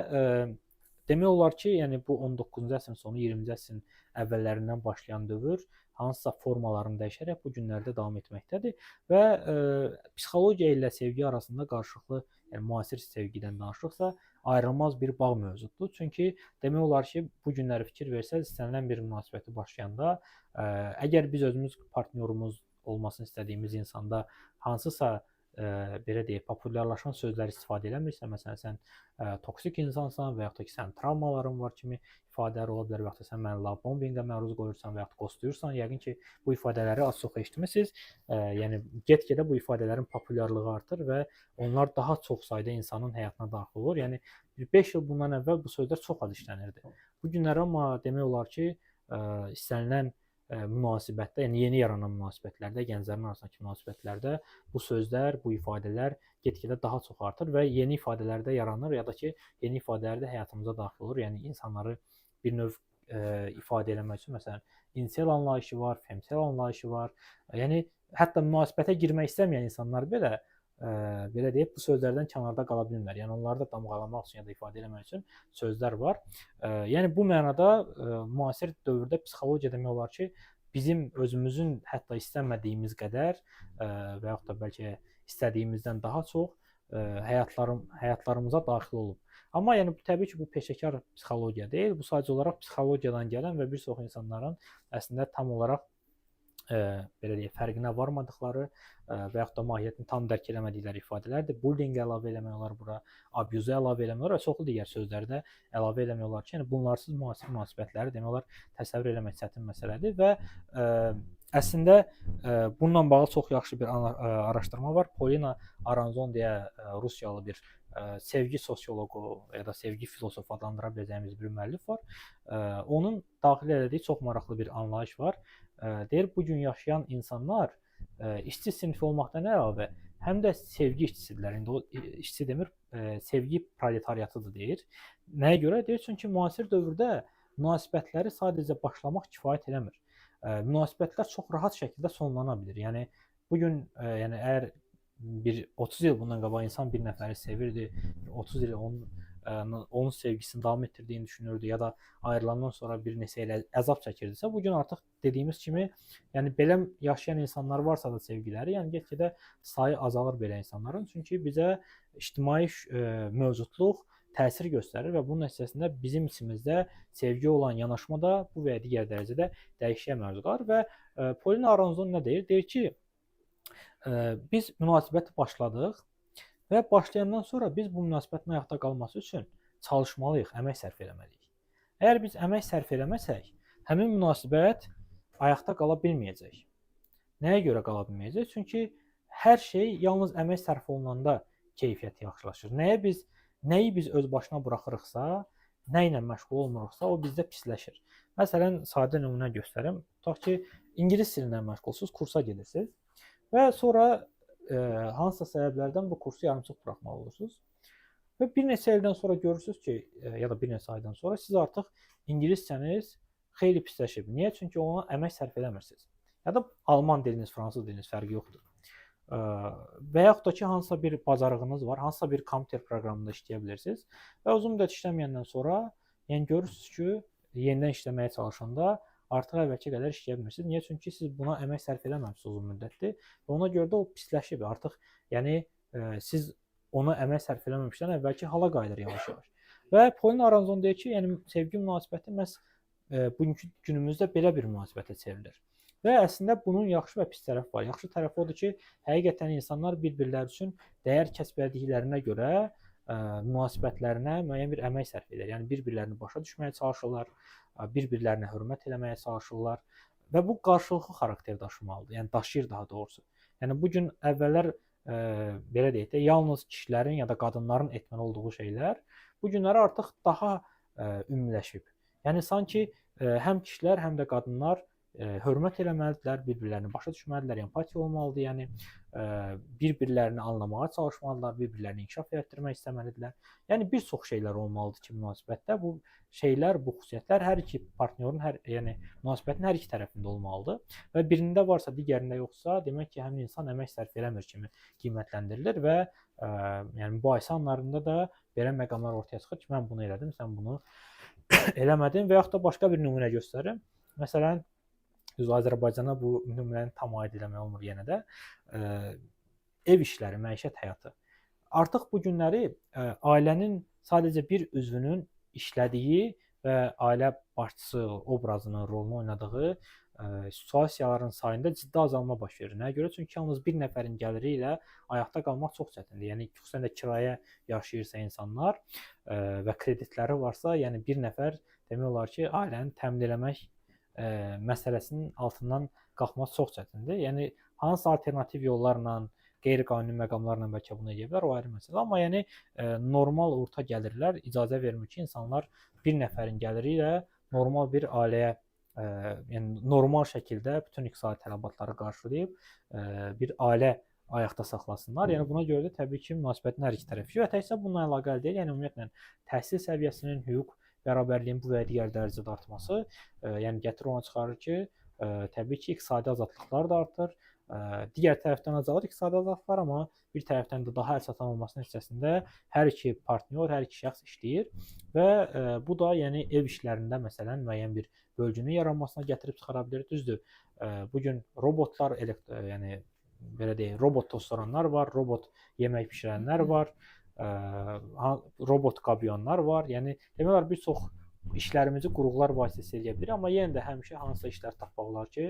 demək olar ki, yəni bu 19-cu əsrin sonu, 20-ci əsrin əvvəllərindən başlayan dövr hansısa formalarını dəyişərək bu günlərdə davam etməkdədir və psixologiya ilə sevgi arasında qarşılıqlı, yəni müasir sevgidən danışırıqsa, ayrılmaz bir bağ mövzududur. Çünki demək olar ki, bu günləri fikir versəz, istənilən bir münasibəti başlayanda, əgər biz özümüz partnyorumuz olmasını istədiyimiz insanda hansısa belə deyək, populyarlaşan sözlər istifadə eləmirsə, məsələn, sən toksik insansan və yaxud da ki, sənin travmaların var kimi ifadələr ola bilər və yaxud da sən məni love bombinqə məruz qoyursan və yaxud qostlayırsan, yəqin ki, bu ifadələri az çox eşitmisiniz. Yəni get-gedə bu ifadələrin populyarlığı artır və onlar daha çox sayda insanın həyatına daxil olur. Yəni 5 il bundan əvvəl bu sözlər çox az işlənirdi. Bu günlər amma demək olar ki, istənilən münasibətdə, yəni yeni yaranan münasibətlərdə, gənclərin arasındakı münasibətlərdə bu sözlər, bu ifadələr get-gedə daha çox artır və yeni ifadələr də yaranır ya da ki, yeni ifadələr də həyatımıza daxil olur. Yəni insanları bir növ ifadə eləmək üçün, məsələn, insel anlayışı var, femsel anlayışı var. Yəni hətta münasibətə girmək istəməyən insanlar belə deyib, bu sözlərdən kənarda qala bilmirlər. Yəni onları da damğalamaq üçün ya da ifadə eləmək üçün sözlər var. Yəni bu mənada müasir dövrdə psixologiya demək olar ki, bizim özümüzün hətta istəmədiyimiz qədər və yaxud da bəlkə istədiyimizdən daha çox həyatlarımıza daxil olub. Amma yəni təbii ki, bu peşəkar psixologiya deyil. Bu sadəcə olaraq psixologiyadan gələn və bir çox insanların əslində tam olaraq belə deyək, fərqinə varmadıqları və yaxud da mahiyyətini tam dərk eləmədikləri ifadələrdir. Bullying əlavə eləmək olar bura, abuse əlavə eləmək olar və çoxlu digər sözləri də əlavə eləmək olar ki, yəni bunlarsız müasir münasibətləri demək olar təsəvvür eləmək çətin məsələdir və əslində bununla bağlı çox yaxşı bir araşdırma var. Polina Aranzon deyə Rusiyalı bir sevgi sosioloqu ya da sevgi filosofu adlandıra biləcəyimiz bir müəllif var. Onun daxil elədiyi çox maraqlı bir anlayış var. Deyir, bugün yaşayan insanlar işçi sinfi olmaqdan əlavə həm də sevgi işçisidirlər. İndi o işçi demir, sevgi proletariatıdır deyir. Nəyə görə? Deyir, çünki müasir dövrdə münasibətləri sadəcə başlamaq kifayət eləmir. münasibətlər çox rahat şəkildə sonlana bilir. Yəni bu gün yəni əgər bir 30 il bundan qabaq insan bir nəfəri sevirdi, 30 il onun sevgisini davam etdirdiyini düşünürdü ya da ayrılandan sonra bir neçə il əzab çəkirdisə, bu gün artıq dediyimiz kimi, yəni belə yaşayan insanlar varsa da sevgiləri, yəni get-gedə sayı azalır belə insanların. Çünki bizə ictimai mövcudluq təsir göstərir və bunun nəticəsində bizim içimizdə sevgi olan yanaşma da bu və ya digər dərəcədə dəyişikliyə məruz qalır və Polina Aronzon nə deyir? Deyir ki, biz münasibəti başladıq və başlayandan sonra biz bu münasibətin ayaqda qalması üçün çalışmalıyıq, əmək sərf eləməliyik. Əgər biz əmək sərf eləməsək, həmin münasibət ayaqda qala bilməyəcək. Nəyə görə qala bilməyəcək? Çünki hər şey yalnız əmək sərf olunanda keyfiyyəti yaxşılaşır. Nəyi biz öz başına buraxırıqsa, nə ilə məşğul olmuruqsa, o bizdə pisləşir. Məsələn, sadə nümunə göstərim. Tutaq ki, ingilis dili ilə məşğulsuz, kursa gedirsiniz və sonra hansısa səbəblərdən bu kursu yarımçıq buraxmalı olursunuz. Və bir neçə ildən sonra görürsünüz ki, ya da bir neçə aydan sonra siz artıq ingiliscəniz xeyli pisləşib. Niyə? Çünki ona əmək sərf eləmirsiniz. Ya da alman diliniz, fransız diliniz fərqi yoxdur. Və yaxud da ki, hansısa bir bacarığınız var, hansısa bir kompüter proqramında işləyə bilirsiniz və uzun müddət işləməyəndən sonra yəni görürsünüz ki, yenidən işləməyə çalışanda artıq əvvəlki qədər işləyə bilmirsiniz. Niyə? Çünki siz buna əmək sərf eləməmisiniz uzun müddətdir və ona görə də o pisləşib. Artıq yəni siz ona əmək sərf eləməmişdən əvvəlki hala qayıdır yavaş-yavaş. Və Polina Aronzon deyir ki, yəni sevgi münasibəti məhz bugünkü günümüzdə belə bir münasibətə çevrilir. Və əslində bunun yaxşı və pis tərəfi var. Yaxşı tərəfi odur ki, həqiqətən insanlar bir-birləri üçün dəyər kəsb etdiklərinə görə münasibətlərinə müəyyən bir əmək sərf edir. Yəni bir-birlərini başa düşməyə çalışırlar, bir-birlərinə hörmət eləməyə çalışırlar və bu qarşılıqlı xarakter daşımalıdır. Yəni daşıyır daha doğrusu. Yəni bu gün əvvəllər belə deyək də, yalnız kişilərin ya da qadınların etməli olduğu şeylər bu günləri artıq daha ümumiləşib. Yəni sanki həm kişilər, həm də qadınlar hörmət eləməlidirlər, bir-birlərini başa düşməlidirlər, empatiya olmalıdır, yəni bir-birlərini anlamağa çalışmalıdırlar, bir-birlərini inkişaf etdirmək istəməlidirlər. Yəni bir çox şeylər olmalıdır ki, münasibətdə bu şeylər, bu xüsusiyyətlər hər iki partnyorun, yəni münasibətin hər iki tərəfində olmalıdır və birində varsa, digərində yoxsa, demək ki, həmin insan əmək sərf eləmir kimi qiymətləndirilir və yəni mübahisə anlarında da belə məqamlar ortaya çıxır ki, mən bunu elədim, sən bunu eləmədin və yaxud da başqa bir nümunə göstərim. Məsələn, Azərbaycana bu nümunəni tam aid eləmək olmur yenə də. Ev işləri, məişət həyatı. Artıq bu günləri ailənin sadəcə bir üzvünün işlədiyi və ailə başçısı obrazının rolunu oynadığı situasiyaların sayında ciddi azalma baş verir. Nəyə görə? Çünki yalnız bir nəfərin gəliri ilə ayaqda qalmaq çox çətindir. Yəni xüsusən də kirayə yaşayırsa insanlar və kreditləri varsa, yəni bir nəfər demək olar ki, ailəni təmin eləmək məsələsinin altından qalxması çox çətindir. Yəni hansı alternativ yollarla, qeyri-qanuni məqamlarla bəlkə bunu edə bilər, o ayrı məsələ. Amma yəni normal orta gəlirlər icazə vermir ki, insanlar bir nəfərin gəliri ilə normal bir ailəyə, yəni normal şəkildə bütün iqtisadi tələbatları qarşılayıb bir ailə ayaqda saxlasınlar. Yəni buna görə də təbii ki, münasibətin hər iki tərəfi və təkcə bununla əlaqəli deyil, yəni ümumiyyətlə təhsil səviyyəsinin, hüquq bərabərliyin bu və digər dərəcədə artması, yəni gətir ona çıxarır ki, təbii ki, iqtisadi azadlıqlar da artır. Digər tərəfdən azalır iqtisadi azadlıqlar, amma bir tərəfdən də daha əlçatan olması nəticəsində hər iki partnyor, hər iki şəxs işləyir və bu da yəni ev işlərində məsələn müəyyən bir bölgünün yaranmasına gətirib çıxara bilər. Düzdür, bu gün robotlar, yəni belə deyək, robot tostoranlar var, robot yemək bişirənlər var, robot kamyonlar var. Yəni demək olar bir çox işlərimizi qurğular vasitəsilə edə bilir, amma yenə də həmişə hansısa işlər tapmaq olar ki,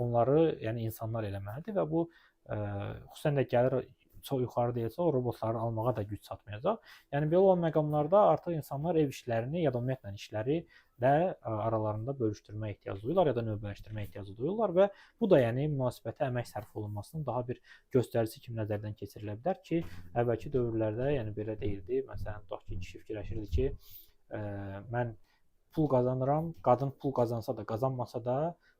onları yəni insanlar eləməlidir və bu xüsusən də gəlir çox yuxarı deyilsə, o robotları almağa da güc çatmayacaq. Yəni belə olan məqamlarda artıq insanlar ev işlərini ya da ümumiyyətlə işləri də aralarında bölüşdürmə ehtiyacı duyurlar ya da növbələşdirmə ehtiyacı duyurlar və bu da yəni münasibətə əmək sərf olunmasının daha bir göstəricisi kimi nəzərdən keçirilə bilər ki, əvvəlki dövrlərdə yəni belə deyildi. Məsələn, tutaq ki, kişi fikirləşirdi ki, mən pul qazanıram, qadın pul qazansa da, qazanmasa da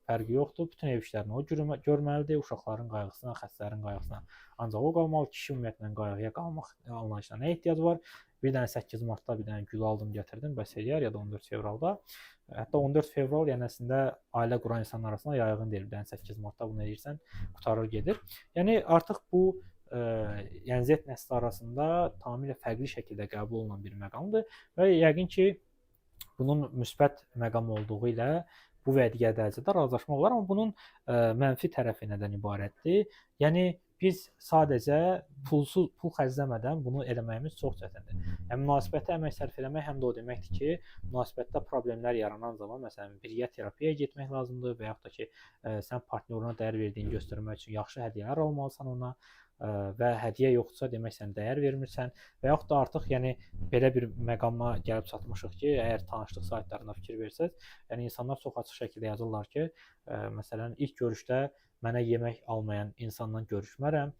fərqi yoxdur. Bütün ev işlərini o görməlidir. Uşaqların qayğısına, xəstələrin qayğısına ancaq o qalmalı. Kişi ümumiyyətlə qayğıya qalmaq anlayışına nə ehtiyac var? Bir dənə 8 martda bir dənə gül aldım, gətirdim, bəs eləyər, ya da 14 fevralda. Hətta 14 fevral yəni əslində ailə quran insanlar arasında yayğın deyil. Bir dənə 8 martda bunu edirsən, qurtarır gedir. Yəni artıq bu yəni Z nəsli arasında tamamilə fərqli şəkildə qəbul olunan bir məqamdır və yəqin ki, bunun müsbət məqam olduğu ilə bu və digər dərəcədə razılaşmaq olar, amma bunun mənfi tərəfi nədən ibarətdir? Yəni biz sadəcə pul xərcləmədən bunu eləməyimiz çox çətindir. Yəni münasibətə əmək sərf eləmək həm də o deməkdir ki, münasibətdə problemlər yaranan zaman məsələn birgə terapiyaya getmək lazımdır və yaxud da ki, sən partnyoruna dəyər verdiyini göstərmək üçün yaxşı hədiyyələr almalısan ona və hədiyyə yoxdursa demək sən dəyər vermirsən və yaxud da artıq yəni belə bir məqama gəlib çatmışıq ki, əgər tanışlıq saytlarına fikir versəz, yəni insanlar çox açıq şəkildə yazırlar ki, məsələn ilk görüşdə mənə yemək almayan insanla görüşmərəm.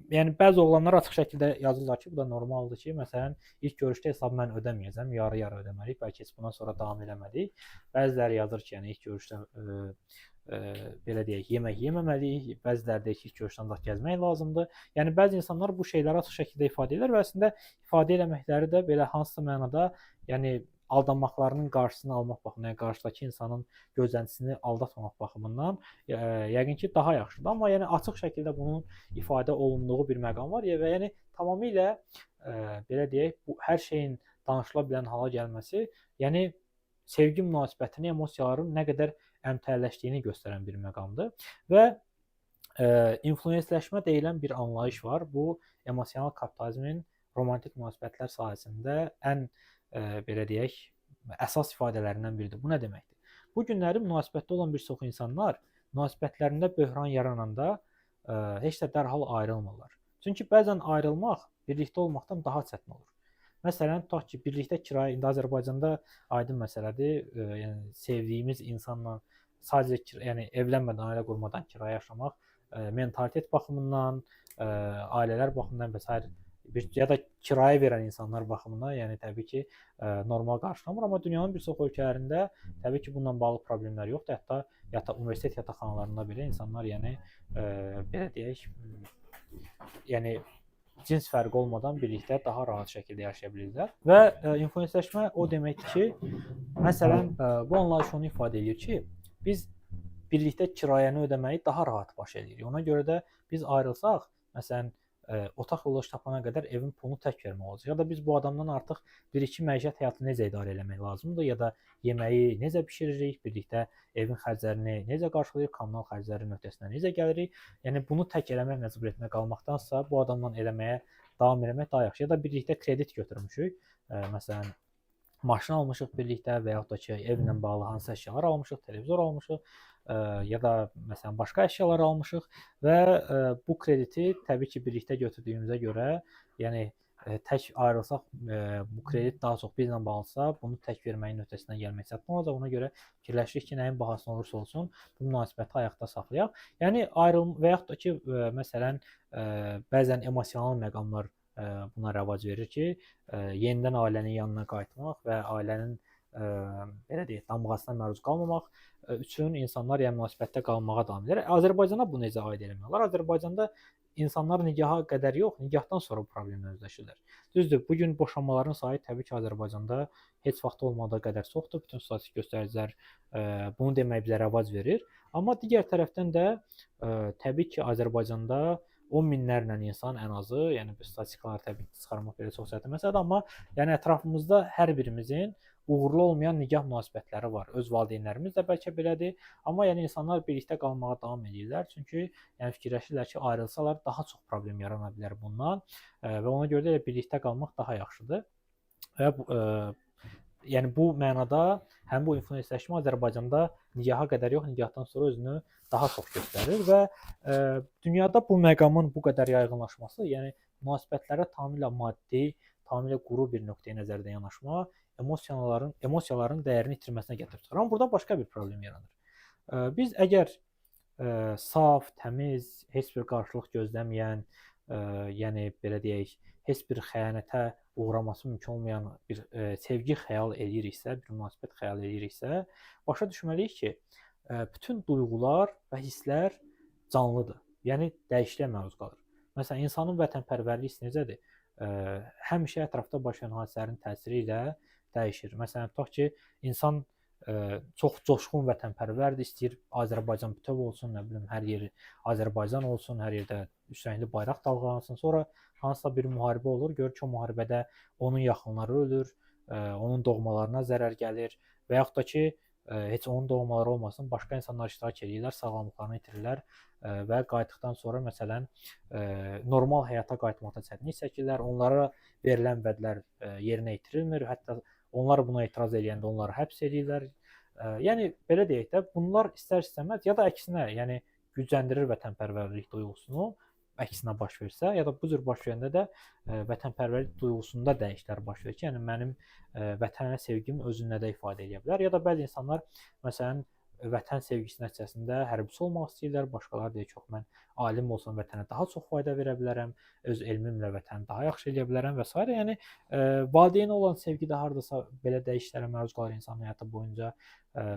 Yəni bəzi oğlanlar açıq şəkildə yazırlar ki, bu da normaldır ki, məsələn ilk görüşdə hesabı mən ödəməyəcəm, yarı-yarı ödəməliyik, bəlkə heç bundan sonra davam eləməliyik. Bəziləri yazır ki, yəni ilk görüşdə belə deyək, yemək yeməməliyik, bəziləri deyir ki, ilk görüşdən ancaq gəzmək lazımdır. Yəni bəzi insanlar bu şeyləri açıq şəkildə ifadə edirlər və əslində ifadə eləməkləri də belə hansısa mənada, yəni aldanmaqlarının qarşısını almaq baxımından, yəni qarşıdakı insanın gözləntisini aldatmamaq baxımından yəqin ki, daha yaxşıdır. Amma yəni açıq şəkildə bunun ifadə olunduğu bir məqam var və yəni tamamilə belə deyək, bu hər şeyin danışıla bilən hala gəlməsi, yəni sevgi münasibətini, emosiyaların nə qədər əmtəlləşdiyini göstərən bir məqamdır və influensləşmə deyilən bir anlayış var. Bu emosional kapitalizmin romantik münasibətlər sahəsində ən belə deyək, əsas ifadələrindən biridir. Bu nə deməkdir? Bu günləri münasibətdə olan bir çox insanlar münasibətlərində böhran yarananda heç də dərhal ayrılmırlar. Çünki bəzən ayrılmaq birlikdə olmaqdan daha çətin olur. Məsələn, tutaq ki, birlikdə kirayə, indi Azərbaycanda aydın məsələdir, yəni sevdiyimiz insanla sadəcə yəni evlənmədən, ailə qurmadan kirayə yaşamaq mentalitet baxımından, ailələr baxımından və s. ya da kirayə verən insanlar baxımından, yəni təbii ki, normal qarşılanmır, amma dünyanın bir çox ölkələrində təbii ki, bununla bağlı problemlər yoxdur. Hətta universitet yataqxanalarında belə insanlar, yəni belə deyək, yəni cins fərqi olmadan birlikdə daha rahat şəkildə yaşaya bilirlər. Və influensləşmə o deməkdir ki, məsələn, bu anlayış onu ifadə edir ki, biz birlikdə kirayəni ödəməyi daha rahat baş edirik. Ona görə də biz ayrılsaq, məsələn, otaq yoldaşı tapana qədər evin pulunu tək vermək olacaq. Ya da biz bu adamdan artıq bir-iki məişət həyatını necə idarə eləmək lazımdır, ya da yeməyi necə bişiririk, birlikdə evin xərclərini necə qarşılayırıq, kommunal xərclərin öhdəsindən necə gəlirik. Yəni bunu tək eləmək məcburiyyətinə qalmaqdansa bu adamla eləməyə davam eləmək daha yaxşı. Ya da birlikdə kredit götürmüşük. Məsələn, maşın almışıq birlikdə və yaxud da ki, evlə bağlı hansı əşyalar almışıq, televizor almışıq ya da məsələn başqa əşyalar almışıq və bu krediti təbii ki, birlikdə götürdüyümüzə görə, yəni tək ayrılsaq bu kredit daha çox bizlə bağlısa, bunu tək verməyin öhdəsindən gəlmək çətin olacaq. Ona görə fikirləşirik ki, nəyin bahasına olursa olsun bu münasibəti ayaqda saxlayaq. Yəni ayrılma və yaxud da ki, məsələn bəzən emosional məqamlar buna rəvac verir ki, yenidən ailənin yanına qayıtmaq və ailənin belə deyək, damğasına məruz qalmamaq üçün insanlar yəni münasibətdə qalmağa davam edir. Azərbaycana bu necə aid eləmək olar? Azərbaycanda insanlar nigaha qədər yox, nigahdan sonra bu problemlə üzləşirlər. Düzdür, bu gün boşanmaların sayı təbii ki, Azərbaycanda heç vaxt olmadığı qədər çoxdur. Bütün statistik göstəricilər bunu deməyə bizə rəvac verir. Amma digər tərəfdən də təbii ki, Azərbaycanda 10 minlərlə insan ən azı, yəni bu statistikaları təbii ki, çıxarmaq belə çox çətin məsələdir, amma yəni ətrafımızda hər birimizin uğurlu olmayan nigah münasibətləri var. Öz valideynlərimiz də bəlkə belədir, amma yəni insanlar birlikdə qalmağa davam edirlər. Çünki yəni fikirləşirlər ki, ayrılsalar daha çox problem yarana bilər bundan və ona görə də birlikdə qalmaq daha yaxşıdır. Və yəni bu mənada həm bu influensləşmə Azərbaycanda nigaha qədər yox, nigahdan sonra özünü daha çox göstərir və dünyada bu məqamın bu qədər yaygınlaşması, yəni münasibətlərə tamamilə maddi, tamamilə quru bir nöqteyi nəzərdən yanaşma emosiyaların dəyərini itirməsinə gətirib çıxarır. Amma burada başqa bir problem yaranır. Biz əgər saf, təmiz, heç bir qarşılıq gözləməyən, yəni belə deyək, heç bir xəyanətə uğraması mümkün olmayan bir sevgi xəyal ediriksə, bir münasibət xəyal ediriksə, başa düşməliyik ki, bütün duyğular və hisslər canlıdır. Yəni dəyişikliyə məruz qalır. Məsələn, insanın vətənpərvərlik hissi necədir? Həmişə ətrafda baş verən hadisələrin təsiri ilə dəyişir. Məsələn, tutaq ki, insan çox coşqun vətənpərvərdir, istəyir Azərbaycan bütöv olsun, nə bilim, hər yeri Azərbaycan olsun, hər yerdə üstünlüklə bayraq dalğalansın. Sonra hansısa bir müharibə olur, görür ki, o müharibədə onun yaxınları ölür, onun doğmalarına zərər gəlir və yaxud da ki, heç onun doğmaları olmasın, başqa insanlar iştirak edirlər, sağlamlıqlarını itirirlər və qayıtdıqdan sonra məsələn normal həyata qayıtmaqda çətinlik çəkirlər, onlara verilən vədlər yerinə yetirilmir, hətta onlar buna etiraz edəndə onları həbs edirlər. Yəni belə deyək də, bunlar istər-istəməz ya da əksinə, yəni gücləndirir vətənpərvərlik duyğusunu, əksinə baş versə, ya da bu cür baş verəndə də vətənpərvərlik duyğusunda dəyişikliklər baş verir ki, yəni mənim vətənə sevgim özü nədə ifadə edə bilər. Ya da bəzi insanlar məsələn vətən sevgisi nəticəsində hərbçi olmaq istəyirlər, başqaları deyir ki, yox, mən alim olsam vətənə daha çox fayda verə bilərəm, öz elmimlə vətəni daha yaxşı edə bilərəm və s. Yəni valideynə olan sevgi də hardasa belə dəyişikliklərə məruz qalır insanın həyatı boyunca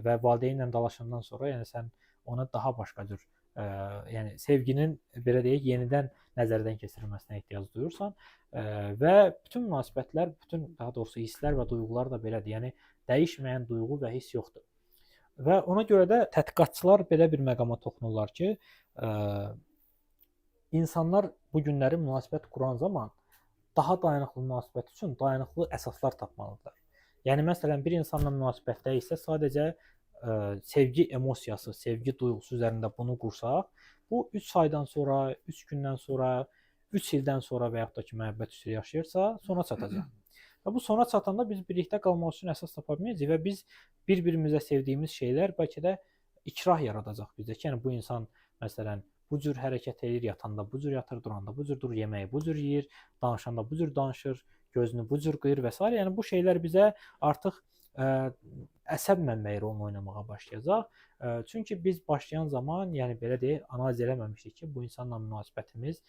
və valideynlə dalaşandan sonra, yəni sən ona daha başqa cür yəni sevginin belə deyək yenidən nəzərdən keçirilməsinə ehtiyac duyursan və bütün münasibətlər, bütün daha doğrusu hisslər və duyğular da belədir. Yəni dəyişməyən duyğu və hiss yoxdur. Və ona görə də tədqiqatçılar belə bir məqama toxunurlar ki, insanlar bu günləri münasibət quran zaman daha dayanıqlı münasibət üçün dayanıqlı əsaslar tapmalıdırlar. Yəni məsələn bir insanla münasibətdə isə sadəcə sevgi emosiyası, sevgi duyğusu üzərində bunu qursaq, bu 3 aydan sonra, 3 gündən sonra, 3 ildən sonra və yaxud da ki, məhəbbət üstü yaşayırsa, sona çatacaq. Və bu sona çatanda biz birlikdə qalmaq üçün əsas tapa bilməyəcəyik və biz bir-birimizə sevdiyimiz şeylər bəlkə də ikrah yaradacaq bizdə ki, yəni bu insan məsələn bu cür hərəkət edir, yatanda bu cür yatır, duranda bu cür durur, yeməyi bu cür yeyir, danışanda bu cür danışır, gözünü bu cür qıyır və s. Yəni bu şeylər bizə artıq əsəb mənbəyi rolunu oynamağa başlayacaq. Çünki biz başlayan zaman, yəni belə deyək, analiz eləməmişdik ki, bu insanla münasibətimiz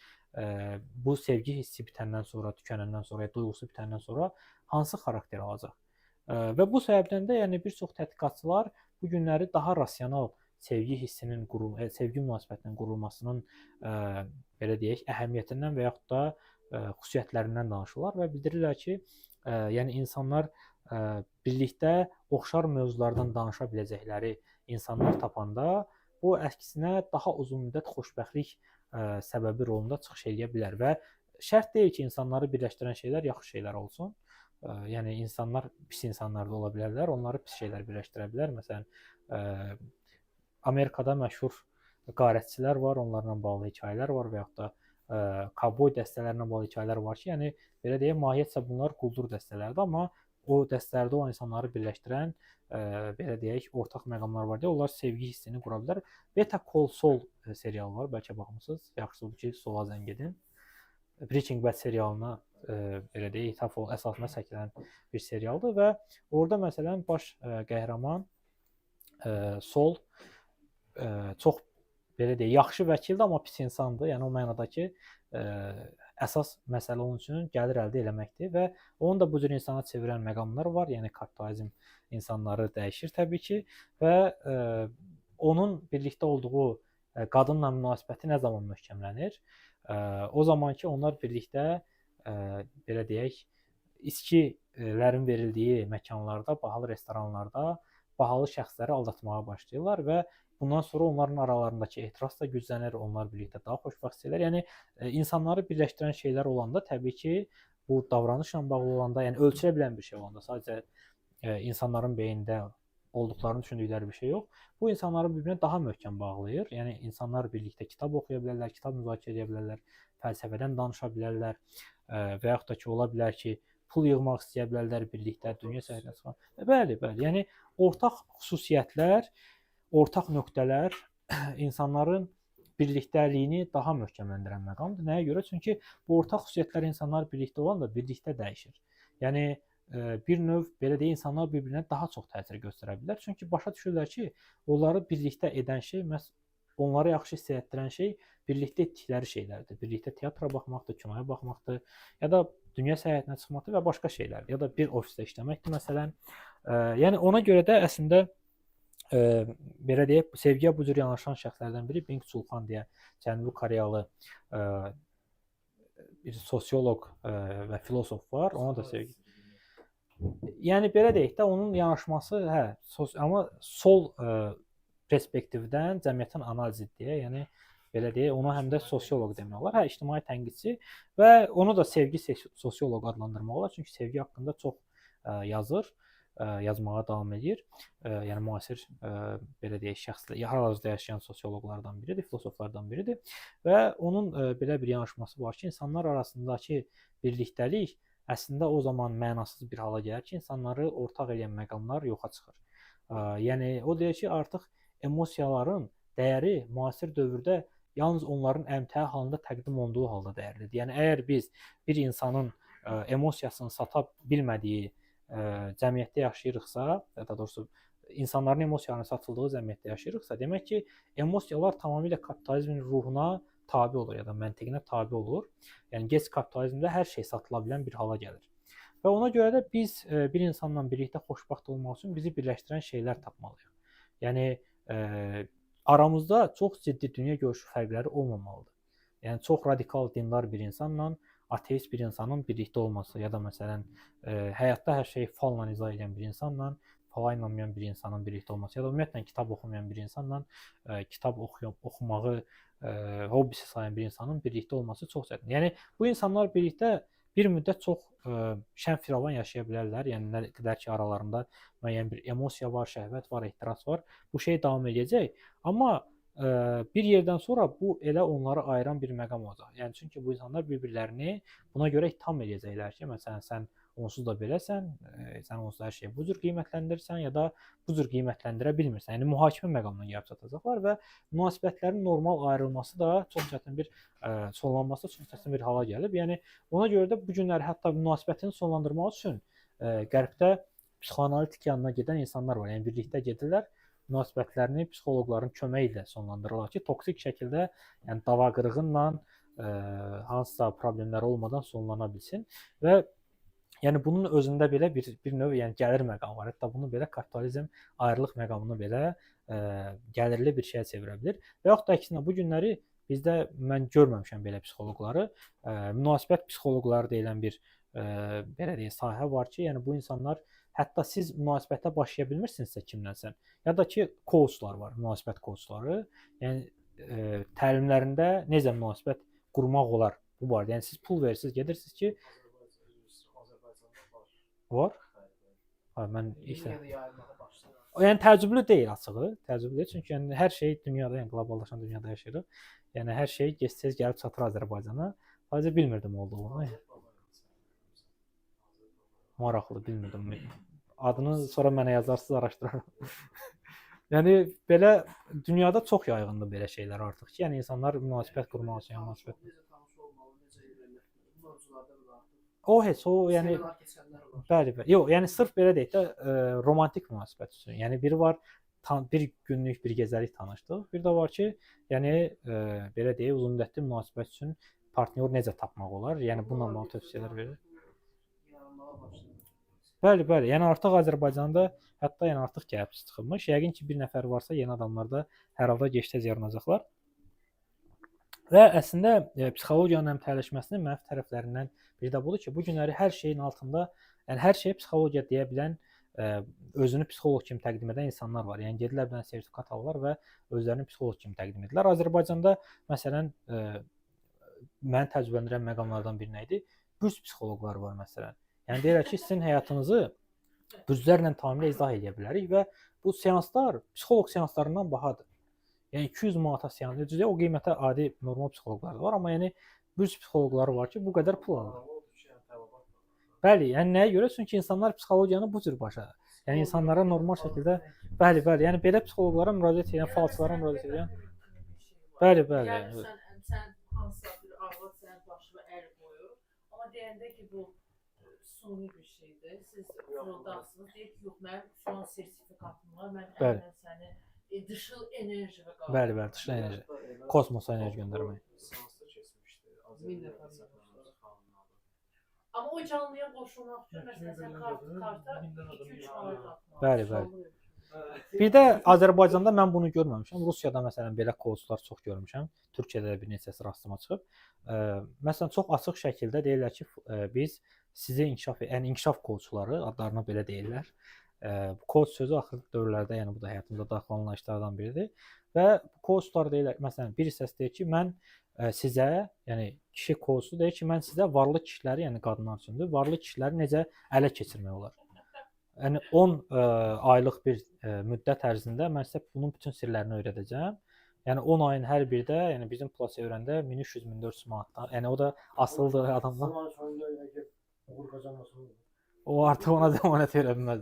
bu sevgi hissi bitəndən sonra, tükənəndən sonra, duyğusu bitəndən sonra hansı xarakter alacaq? Və bu səbəbdən də yəni bir çox tədqiqatçılar bu günləri daha rasional sevgi hissinin sevgi münasibətinin qurulmasının belə deyək, əhəmiyyətindən və yaxud da xüsusiyyətlərindən danışırlar və bildirirlər ki, yəni insanlar birlikdə oxşar mövzulardan danışa biləcəkləri insanlar tapanda bu əksinə daha uzun müddət xoşbəxtlik səbəbi rolunda çıxış edə bilər və şərt deyil ki, insanları birləşdirən şeylər yaxşı şeylər olsun. Yəni insanlar pis insanlar da ola bilərlər, onları pis şeylər birləşdirə bilər. Məsələn, Amerikada məşhur qarətçilər var, onlarla bağlı hekayələr var və yaxud da kovboy dəstələrinə bağlı hekayələr var ki, yəni belə deyək, mahiyyətcə bunlar quldur dəstələridir, amma o dəstələrdə olan insanları birləşdirən belə deyək, ortaq məqamlar var deyə onlar sevgi hissini qura bilər. Better Call Saul serialı var, bəlkə baxmısınız. Yaxşısı ki, sola zəng edin. Breaking Bad serialına belə deyək, ithaf əsasında çəkilən bir serialdır və orada məsələn baş qəhrəman Saul çox belə deyək, yaxşı vəkildir, amma pis insandır. Yəni o mənada ki, əsas məsələ onun üçün gəlir əldə etməkdir və onun da bu cür insana çevirən məqamlar var. Yəni kapitalizm insanları dəyişir təbii ki və onun birlikdə olduğu qadınla münasibəti nə zaman möhkəmlənir? O zaman ki onlar birlikdə belə deyək, içkilərin verildiyi məkanlarda, bahalı restoranlarda bahalı şəxsləri aldatmağa başlayırlar və bundan sonra onların aralarındakı etiraz da güclənir, onlar birlikdə daha xoşbəxt şeylər. Yəni insanları birləşdirən şeylər olanda təbii ki, bu davranışla bağlı olanda, yəni ölçülə bilən bir şey olanda, sadəcə insanların beynində olduqlarını düşündükləri bir şey yox. Bu insanları bir-birinə daha möhkəm bağlayır. Yəni insanlar birlikdə kitab oxuya bilərlər, kitab müzakirə edə bilərlər, fəlsəfədən danışa bilərlər və yaxud da ki, ola bilər ki, pul yığmaq istəyə bilərlər birlikdə, dünya səyahətinə çıxmaq. Bəli, bəli. Yəni ortaq xüsusiyyətlər, ortaq nöqtələr insanların birlikdəliyini daha möhkəmləndirən məqamdır. Nəyə görə? Çünki bu ortaq xüsusiyyətlər insanlar birlikdə olanda birlikdə dəyişir. Yəni bir növ belə deyə insanlar bir-birinə daha çox təsir göstərə bilər. Çünki başa düşürlər ki, onları birlikdə edən şey, məhz onları yaxşı hiss etdirən şey birlikdə etdikləri şeylərdir. Birlikdə teatra baxmaqdır, kinoya baxmaqdır, ya da dünya səyahətinə çıxmaqdır və başqa şeylərdir. Ya da bir ofisdə işləməkdir məsələn. Yəni ona görə də əslində belə deyək, sevgiyə bu cür yanaşan şəxslərdən biri Bing Chul-han deyə Cənubi Koreyalı bir sosioloq və filosof var. Ona da sevgi. Yəni belə deyək də, onun yanaşması amma sol perspektivdən cəmiyyətin analizi deyə, yəni belə deyək, ona həm də sosioloq demək olar. İctimai tənqidçi və onu da sevgi sosioloq adlandırmaq olar. Çünki sevgi haqqında çox yazır, yazmağa davam edir. Yəni müasir belə deyək, şəxslər, hal-hazırda yaşayan sosioloqlardan biridir, filosoflardan biridir və onun belə bir yanaşması var ki, insanlar arasındakı birlikdəlik əslində o zaman mənasız bir hala gəlir ki, insanları ortaq edən məqamlar yoxa çıxır. Yəni o deyir ki, artıq emosiyaların dəyəri müasir dövrdə yalnız onların əmtəə halında təqdim olunduğu halda dəyərlidir. Yəni əgər biz bir insanın emosiyasını sata bilmədiyi cəmiyyətdə yaşayırıqsa, daha doğrusu insanların emosiyalarının satıldığı cəmiyyətdə yaşayırıqsa, demək ki, emosiyalar tamamilə kapitalizmin ruhuna tabe olur ya da məntiqinə tabe olur. Yəni gec kapitalizmdə hər şey satıla bilən bir hala gəlir. Və ona görə də biz bir insanla birlikdə xoşbəxt olmaq üçün bizi birləşdirən şeylər tapmalıyıq. Yəni aramızda çox ciddi dünya görüşü fərqləri olmamalıdır. Yəni çox radikal dindar bir insanla ateist bir insanın birlikdə olması ya da məsələn həyatda hər şeyi falla izah edən bir insanla fala inanmayan bir insanın birlikdə olması ya da ümumiyyətlə kitab oxumayan bir insanla kitab oxumağı hobbisi sayan bir insanın birlikdə olması çox çətindir. Yəni bu insanlar birlikdə bir müddət çox şən firavan yaşaya bilərlər. Yəni nə qədər ki aralarında müəyyən bir emosiya var, şəhvət var, ehtiras var. Bu şey davam edəcək. Amma bir yerdən sonra bu elə onları ayıran bir məqam olacaq. Yəni çünki bu insanlar bir-birlərini buna görə ittiham edəcəklər ki, məsələn sən onsuz da beləsən, sən onsuz hər şeyi bu cür qiymətləndirirsən ya da bu cür qiymətləndirə bilmirsən. Yəni mühakimə məqamına gəlib çatacaqlar və münasibətlərin normal ayrılması da çox çətin bir sonlanması çox çətin bir hala gəlib. Yəni ona görə də bu günləri hətta münasibətini sonlandırmaq üçün qərbdə psixoanalitik yanına gedən insanlar var. Yəni birlikdə gedirlər, münasibətlərini psixoloqların köməyi ilə sonlandırırlar ki, toksik şəkildə, yəni dava qırğınla hansısa problemlər olmadan sonlana bilsin və yəni bunun özündə belə bir növ yəni gəlir məqamı var. Hətta bunu belə kapitalizm ayrılıq məqamını belə gəlirli bir şeyə çevirə bilər. Və yaxud da əksinə bu günləri bizdə mən görməmişəm belə psixoloqları. Münasibət psixoloqları deyilən bir belə deyək sahə var ki, yəni bu insanlar hətta siz münasibətə başlaya bilmirsinizsə kimlənsə, ya da ki coachlar var, münasibət coachları. Yəni təlimlərində necə münasibət qurmaq olar bu barədə. Yəni siz pul verirsiniz, gedirsiniz ki var. Mən isə yəni təəccüblü deyil açığı, təəccüblü deyil. Çünki yəni hər şey dünyada, yəni qloballaşan dünyada yaşayırıq. Yəni hər şey gec-tez gəlib çatır Azərbaycana. Sadəcə bilmirdim olduğunu. Maraqlı, bilmirdim. Adını sonra mənə yazarsınız, araşdıraram. Yəni belə dünyada çox yayğındır belə şeylər artıq ki, yəni insanlar münasibət qurmaq üçün münasibət. O heç o yəni bəli. Yox, yəni sırf belə deyək də romantik münasibət üçün. Yəni biri var bir günlük bir gecəlik tanışdıq. Bir də var ki, yəni belə deyək uzunmüddətli münasibət üçün partnyor necə tapmaq olar? Yəni bununla bağlı tövsiyələr verir. Bəli. Yəni artıq Azərbaycanda hətta yəni artıq gəlib çıxılmış. Yəqin ki, bir nəfər varsa, yeni adamlar da hər halda gec-tez yaranacaqlar. Və əslində psixologiyanın əmtələşməsinin mənfi tərəflərindən biri də budur ki, bu günləri hər şeyin altında, yəni hər şeyə psixologiya deyə bilən, özünü psixoloq kimi təqdim edən insanlar var. Yəni gedirlər bir sertifikat alırlar və özlərini psixoloq kimi təqdim edirlər. Azərbaycanda məsələn məni təcrübələndirən məqamlardan biri nə idi? Bürc psixoloqları var məsələn. Yəni deyirlər ki, sizin həyatınızı bürclərlə tamamilə izah edə bilərik və bu seanslar psixoloq seanslarından bahadır. Yəni 200 manata seans edilir. O qiymətə adi normal psixoloqlar var, amma yəni bürc psixoloqları var ki, bu qədər pul alır. Bəli, yəni nəyə görə? Çünki insanlar psixologiyanı bu cür başa. Yəni insanlara normal şəkildə bəli, yəni belə psixoloqlara müraciət edən, falçılara müraciət edən. Bəli. Yəni sən hansısa bir arvad sənin başına əl qoyur, amma deyəndə ki, bu suni bir şeydir. Siz fırıldarsınız, deyir ki, yox, mənim şu an sertifikatım var, mən əlimdən səni dışıl enerji və qalır. Bəli, dışıl enerji. Kosmosa enerji göndərmək. Amma o canlıya qoşulmaq üçün məsələn sən karta 2-3 manat atmaq. Bəli. Bir də Azərbaycanda mən bunu görməmişəm. Rusiyada məsələn belə coachlar çox görmüşəm. Türkiyədə də bir neçəsi rastıma çıxıb. Məsələn çox açıq şəkildə deyirlər ki, biz sizi inkişaf coachları adlarına belə deyirlər. Bu coach sözü axır dövrlərdə, yəni bu da həyatımda daxil olan işlərdən biridir. Və coachlar deyirlər, məsələn bir hissəsi deyir ki, mən sizə, yəni kişi coachu deyir ki, mən sizə varlı kişiləri, yəni qadınlar üçündür, varlı kişiləri necə ələ keçirmək olar. Yəni 10 aylıq bir müddət ərzində mən sizə bunun bütün sirlərini öyrədəcəm. Yəni 10 ayın hər birdə, yəni bizim plasa öyrəndə 1300-1400 manatdan. Yəni o da asılıdır adamdan. O artıq ona zəmanət verə bilməz.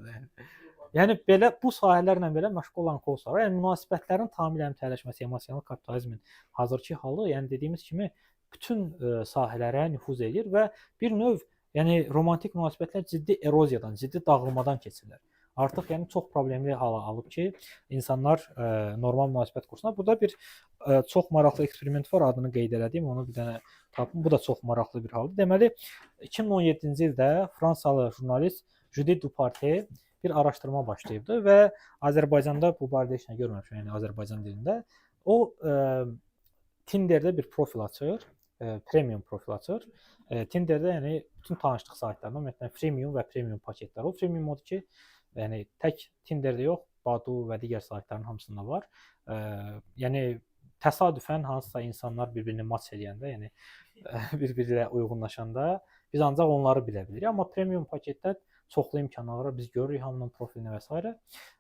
Yəni belə bu sahələrlə belə məşğul olan coachlar, yəni münasibətlərin tamamilə mütəməlləşməsi, emosional kapitalizmin hazırki halı, yəni dediyimiz kimi bütün sahələrə nüfuz edir və bir növ yəni romantik münasibətlər ciddi eroziyadan, ciddi dağılmadan keçirlər. Artıq yəni çox problemli hala alıb ki, insanlar normal münasibət qursunlar. Burada bir çox maraqlı eksperiment var, adını qeyd elədim, onu bir dənə tapım. Bu da çox maraqlı bir haldır. Deməli 2017-ci ildə Fransalı jurnalist Judith Duparté bir araşdırma başlayıbdı və Azərbaycanda bu barədə heç nə görməmişəm, yəni Azərbaycan dilində. O Tinderdə bir profil açır, premium profil açır. Tinderdə yəni bütün tanışlıq saytlarından, ümumiyyətlə freemium və premium paketlər. O freemium odur ki, yəni tək Tinderdə yox, Badoo və digər saytların hamısında var. Yəni təsadüfən hansısa insanlar bir-birini match edəndə, yəni bir-biri ilə uyğunlaşanda biz ancaq onları bilə bilirik. Amma premium paketdə çoxlu imkanlar var. Biz görürük hamının profilini və s.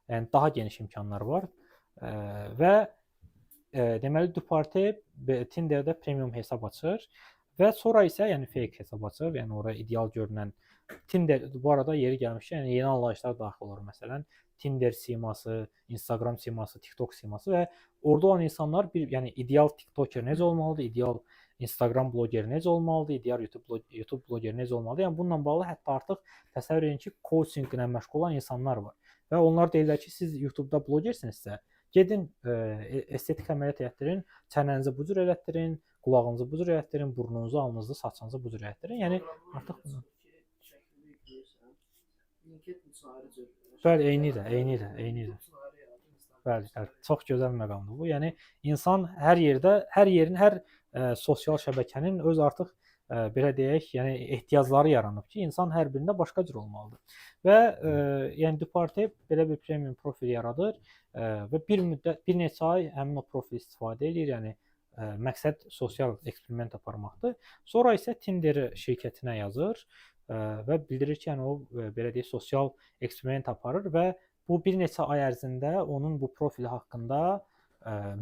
Yəni daha geniş imkanlar var. Və deməli Duparté Tinderdə premium hesab açır. Və sonra isə yəni fake hesab açır, yəni oraya ideal görünən Tinder, bu arada yeri gəlmişkən, yəni yeni anlayışlar daxil olur. Məsələn, Tinder siması, Instagram siması, TikTok siması və orada olan insanlar bir, yəni ideal TikToker necə olmalıdır, ideal Instagram blogeri necə olmalıdır, ideal YouTube blogeri necə olmalıdır. Yəni bununla bağlı hətta artıq təsəvvür edin ki, coaching ilə məşğul olan insanlar var. Və onlar deyirlər ki, siz YouTube-da blogersinizsə, gedin estetik əməliyyat etdirin, çənənizi bu cür elətdirin, qulağınızı bu cür elətdirin, burnunuzu, alnınızı, saçınızı bu cür elətdirin. Yəni artıq bəli, eyni də. Bəli, çox gözəl məqamdır bu. Yəni insan hər yerdə, hər yerin, hər sosial şəbəkənin öz artıq belə deyək, yəni ehtiyacları yaranıb ki, insan hər birində başqa cür olmalıdır. Və yəni Duparté belə bir premium profil yaradır və bir neçə ay həmin o profil istifadə edir. Yəni məqsəd sosial eksperiment aparmaqdır. Sonra isə Tinder şirkətinə yazır və bildirir ki, yəni o belə deyək, sosial eksperiment aparır və bu bir neçə ay ərzində onun bu profili haqqında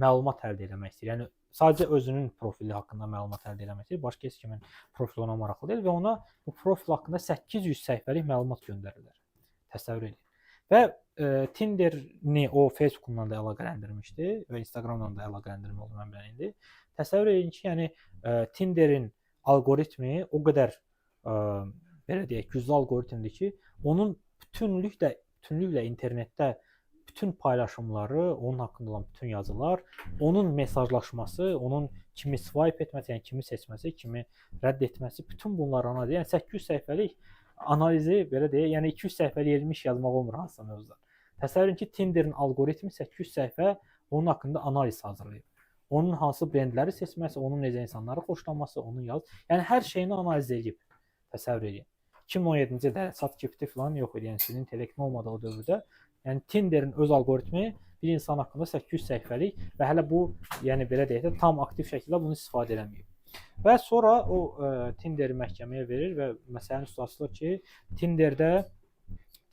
məlumat əldə etmək istəyir. Yəni sadəcə özünün profili haqqında məlumat əldə etmək istəyir. Başqa heç kimin profili ona maraqlı deyil və ona bu profil haqqında 800 səhifəlik məlumat göndərirlər. Təsəvvür edin. Və Tinderini o Facebook'undan da əlaqələndirmişdi və Instagram'dan da əlaqələndirmə oldu, mən bilən indi. Təsəvvür edin ki, yəni Tinderin algoritmi o qədər belə deyək, güclü algoritmdir ki, onun bütünlüklə internetdə bütün paylaşımları, onun haqqında olan bütün yazılar, onun mesajlaşması, onun kimi swipe etməsi, yəni kimi seçməsi, kimi rədd etməsi, bütün bunlar analiz. Yəni 800 səhifəlik analizi belə deyək, yəni 200 səhifəlik elmiş yazmaq olmur hansısa mövzuda. Təsəvvür edin ki, Tinderin algoritmi 800 səhifə onun haqqında analiz hazırlayıb. Onun hansı brendləri seçməsi, onun necə insanları xoşlaması, onun yəni hər şeyini analiz edib. Təsəvvür edin. 2017-ci ildə ChatGPT falan yox idi, yəni sizin intellektin olmadığı o dövrdə. Yəni Tinderin öz algoritmi bir insan haqqında 800 səhifəlik və hələ bu, yəni belə deyək də tam aktiv şəkildə bunu istifadə eləməyib. Və sonra o Tinderi məhkəməyə verir və məsələnin üstü açılır ki,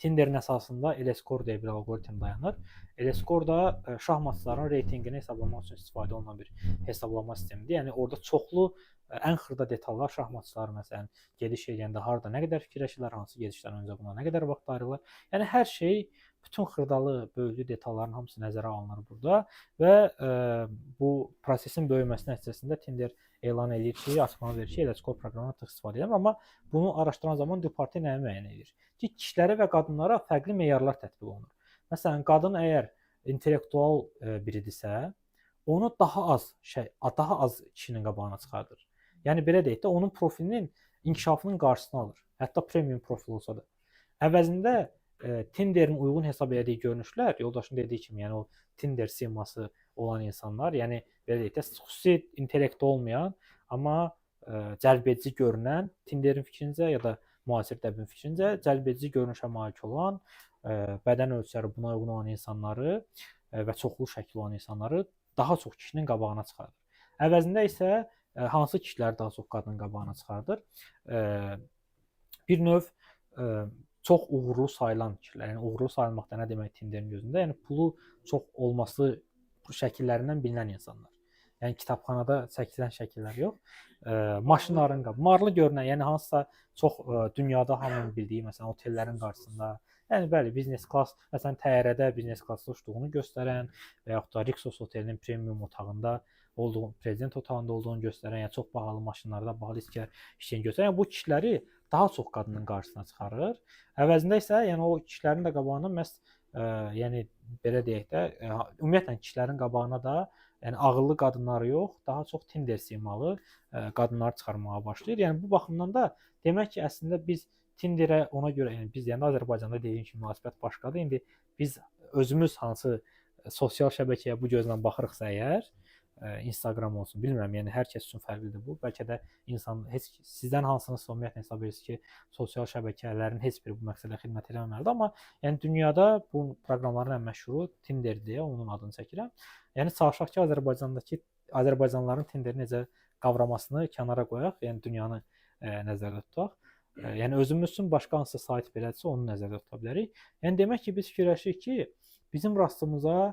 Tinderin əsasında L-score deyə bir algoritm dayanır. L-score da şahmatçıların reytinqini hesablamaq üçün istifadə olunan bir hesablama sistemidir. Yəni orada çoxlu ən xırda detallar şahmatçılar məsələn gediş edəndə harda nə qədər fikirləşirlər, hansı gedişdən öncə buna nə qədər vaxt ayırırlar. Yəni hər şey, bütün xırdalı, böyüklü detalların hamısı nəzərə alınır burada və bu prosesin böyüməsi nəticəsində Tinder elan edir ki, açıqlama verir ki, L-score proqramından artıq istifadə edir. Amma bunu araşdıran zaman Duparté nəyi müəyyən edir? Ki, kişilərə və qadınlara fərqli meyarlar tətbiq olunur. Məsələn, qadın əgər intellektual biridirsə, onu daha az kişinin qabağına çıxardır. Yəni belə deyək də, onun profilinin inkişafının qarşısını alır. Hətta premium profil olsa da. Əvəzində Tinderin uyğun hesab etdiyi görünüşlər, yoldaşın dediyi kimi, yəni o Tinder siması olan insanlar, yəni belə deyək də, xüsusi intellekti olmayan, amma cəlbedici görünən, Tinderin fikrincə ya da müasir təbiin fikrincə cəlbedici görünüşə malik olan, bədən ölçüləri buna uyğun olan insanları və çoxlu şəkil olan insanları daha çox kişinin qabağına çıxardır. Əvəzində isə hansı kişilər daha çox qadının qabağına çıxardır? Bir növ çox uğurlu sayılan kişilər, yəni uğurlu sayılmaq da nə demək Tinderin gözündə? Yəni pulu çox olması şəkillərindən bilinən insanlar. Yəni kitabxanada çəkilən şəkillər yox, maşınların marlı görünən, yəni hansısa çox dünyada hamının bildiyi, məsələn, otellərin qarşısında, yəni bəli, biznes klass, məsələn, təyyarədə biznes klassda uçduğunu göstərən və yaxud da Rixos otelinin premium otağında olduğunu, prezident otağında olduğunu göstərən, yəni çox bahalı maşınlarda bahalı işləyən göstərən, yəni bu kişiləri daha çox qadının qarşısına çıxarır. Əvəzində isə, yəni o kişilərin də qabağına məhz yəni belə deyək də, ümumiyyətlə kişilərin qabağına da yəni ağıllı qadınları yox, daha çox Tinder simalı qadınları çıxarmağa başlayır. Yəni bu baxımdan da demək ki, əslində biz Tinderə ona görə, yəni biz yəni Azərbaycanda dediyim kimi münasibət başqadır. İndi biz özümüz hansı sosial şəbəkəyə bu gözlə baxırıqsa əgər, Instagram olsun, bilmirəm, yəni hər kəs üçün fərqlidir bu. Bəlkə də insan heç sizdən hansınız ümumiyyətlə hesab edirsiniz ki, sosial şəbəkələrin heç biri bu məqsədə xidmət etməməlidir, amma yəni dünyada bu proqramların ən məşhuru Tinderdir deyə onun adını çəkirəm. Yəni çalışaq ki, Azərbaycanlıların Tinderi necə qavramasını kənara qoyaq, yəni dünyanı nəzərdə tutaq. Yəni özümüz üçün başqa hansısa sayt belədirsə onu nəzərdə tuta bilərik. Yəni demək ki, biz fikirləşirik ki, bizim rastımıza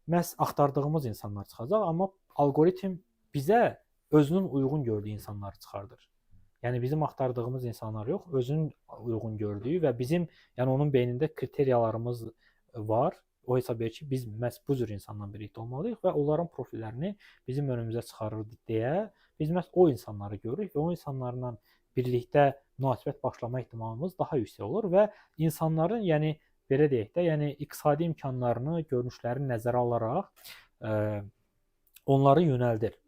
məhz axtardığımız insanlar çıxacaq, amma algoritm bizə özünün uyğun gördüyü insanları çıxardır. Yəni bizim axtardığımız insanlar yox, özünün uyğun gördüyü və bizim, yəni onun beynində kriteriyalarımız var. O hesab edir ki, biz məhz bu cür insanlarla birlikdə olmalıyıq və onların profillərini bizim önümüzə çıxarır deyə biz məhz o insanları görürük və o insanlarla birlikdə münasibət başlama ehtimalımız daha yüksək olur və insanların, yəni belə deyək də, yəni iqtisadi imkanlarını, görünüşlərini nəzərə alaraq onları yönəldir.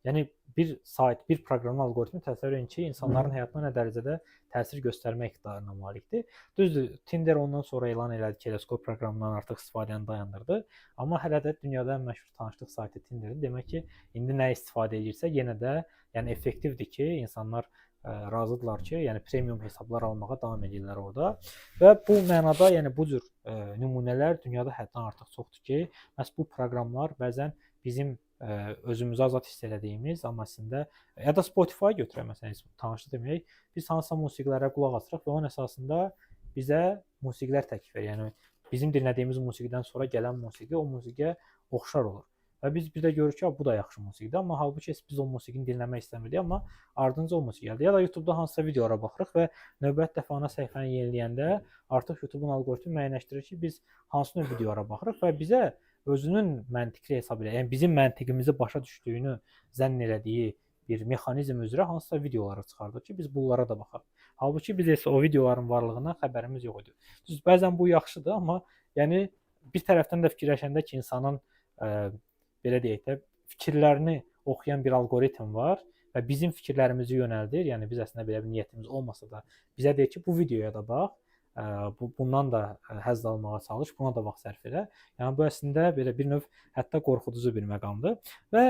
Yəni bir sayt, bir proqramın algoritmi təsəvvür edin ki, insanların həyatına nə dərəcədə təsir göstərmə iqtidarına malikdir. Düzdür, Tinder ondan sonra elan elədi ki, teleskop proqramından artıq istifadəni dayandırdı. Amma hələ də dünyada ən məşhur tanışlıq saytı Tinderdir. Demək ki, indi nə istifadə edirsə, yenə də yəni effektivdir ki, insanlar razıdırlar ki, yəni premium hesablar almağa davam edirlər orada. Və bu mənada, yəni bu cür nümunələr dünyada həddən artıq çoxdur ki, məhz bu proqramlar bəzən bizim özümüzü azad hiss elədiyimiz, amma əslində ya da Spotify götürək məsələn, tanışlıq demək, biz hansısa musiqilərə qulaq asırıq və onun əsasında bizə musiqilər təklif edir. Yəni bizim dinlədiyimiz musiqidən sonra gələn musiqi o musiqiyə oxşar olur. Və biz bir də görürük ki, bu da yaxşı musiqidir, amma halbuki biz o musiqini dinləmək istəmirdik, amma ardınca o musiqi gəldi. Ya da YouTube-da hansısa videolara baxırıq və növbəti dəfə ana səhifəni yeniləyəndə artıq YouTube-un algoritmi müəyyənləşdirir ki, biz hansı növ videolara baxırıq və bizə özünün məntiqli hesab edir. Yəni bizim məntiqimizi başa düşdüyünü zənn elədiyi bir mexanizm üzrə hansısa videoları çıxardır ki, biz bunlara da baxaq. Halbuki biz isə o videoların varlığından xəbərimiz yox idi. Düz bəzən bu yaxşıdır, amma yəni bir tərəfdən də fikirləşəndə ki, insanın belə deyək də, fikirlərini oxuyan bir algoritm var və bizim fikirlərimizi yönəldir. Yəni biz əslində belə bir niyyətimiz olmasa da bizə deyir ki, bu videoya da bax, bundan da həzz almağa çalış, buna da vaxt sərf elə. Yəni bu əslində belə bir növ hətta qorxuducu bir məqamdır. Və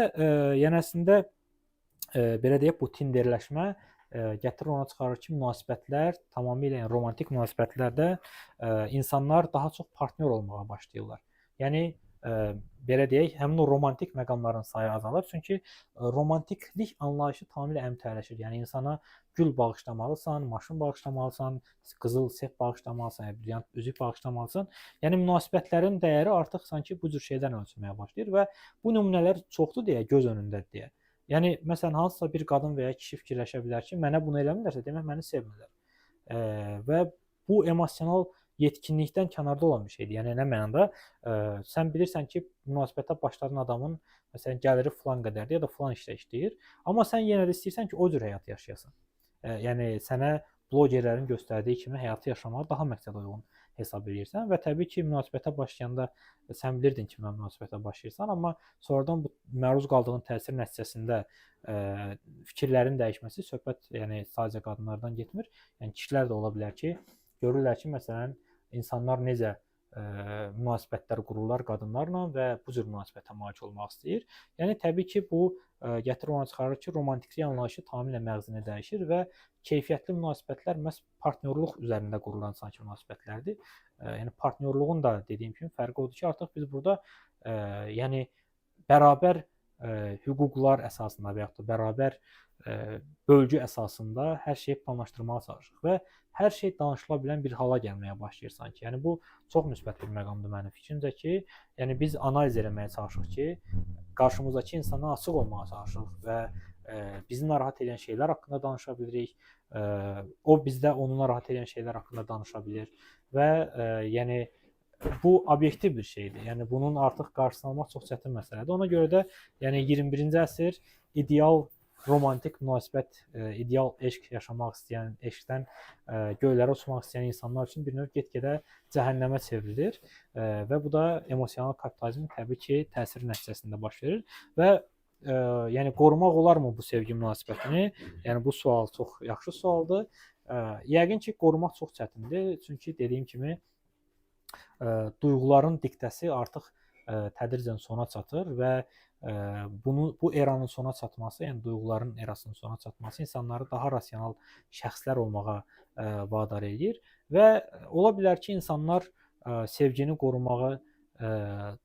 yəni əslində belə deyək, bu tinderləşmə gətirir ona çıxarır ki, münasibətlər tamamilə, yəni romantik münasibətlərdə insanlar daha çox partnyor olmağa başlayırlar. Yəni belə deyək, həmin o romantik məqamların sayı azalır. Çünki romantiklik anlayışı tamamilə əmtələşir. Yəni insana gül bağışlamalısan, maşın bağışlamalısan, qızıl sef bağışlamalısan, brilliant üzük bağışlamalısan. Yəni münasibətlərin dəyəri artıq sanki bu cür şeydən ölçülməyə başlayır və bu nümunələr çoxdur deyə, göz önündədir deyə. Yəni məsələn hansısa bir qadın və ya kişi fikirləşə bilər ki, mənə bunu eləmirlərsə, demək məni sevmirlər. Və bu emosional yetkinlikdən kənarda olan bir şeydir. Yəni nə mənada sən bilirsən ki, münasibətə başladığın adamın məsələn gəliri filan qədərdir ya da filan işdə işləyir, amma sən yenə də istəyirsən ki, o cür həyat yaşayasan. Yəni sənə blogerlərin göstərdiyi kimi həyatı yaşamağı daha məqsədə uyğun hesab edirsən və təbii ki, münasibətə başlayanda sən bilirdin ki, mən münasibətə başlayırsan, amma sonradan bu məruz qaldığın təsir nəticəsində fikirlərin dəyişməsi, söhbət yəni sadəcə qadınlardan getmir. Yəni kişilər də ola bilər ki, görürlər ki, məsələn, insanlar necə münasibətlər qururlar qadınlarla və bu cür münasibətə malik olmaq istəyir. Yəni təbii ki, bu gətirir ona çıxarır ki, romantiklik anlayışı tamamilə məğzini dəyişir və keyfiyyətli münasibətlər məhz partnyorluq üzərində qurulan sanki münasibətlərdir. Yəni partnyorluğun da dediyim kimi fərqi odur ki, artıq biz burada yəni bərabər hüquqlar əsasında və yaxud da bərabər bölgü əsasında hər şeyi planlaşdırmağa çalışırıq və hər şey danışıla bilən bir hala gəlməyə başlayır sanki. Yəni bu çox müsbət bir məqamdır mənim fikrimcə ki, yəni biz analiz etməyə çalışırıq ki, qarşımızdakı insana açıq olmağa çalışırıq və bizi narahat edən şeylər haqqında danışa bilirik. O bizdə onu narahat edən şeylər haqqında danışa bilir və yəni bu obyektiv bir şeydir. Yəni bunun artıq qarşısını almaq çox çətin məsələdir. Ona görə də yəni 21-ci əsr ideal romantik münasibət, ideal eşq yaşamaq istəyən, eşqdən göylərə uçmaq istəyən insanlar üçün bir növ get-gedə cəhənnəmə çevrilir və bu da emosional kapitalizmin təbii ki, təsiri nəticəsində baş verir və yəni qorumaq olarmı bu sevgi münasibətini? Yəni bu sual çox yaxşı sualdır. Yəqin ki, qorumaq çox çətindir. Çünki dediyim kimi duyğuların diktəsi artıq tədricən sona çatır və bu eranın sona çatması, yəni duyğuların erasının sona çatması insanları daha rasional şəxslər olmağa vadar edir və ola bilər ki, insanlar sevgini qorumağa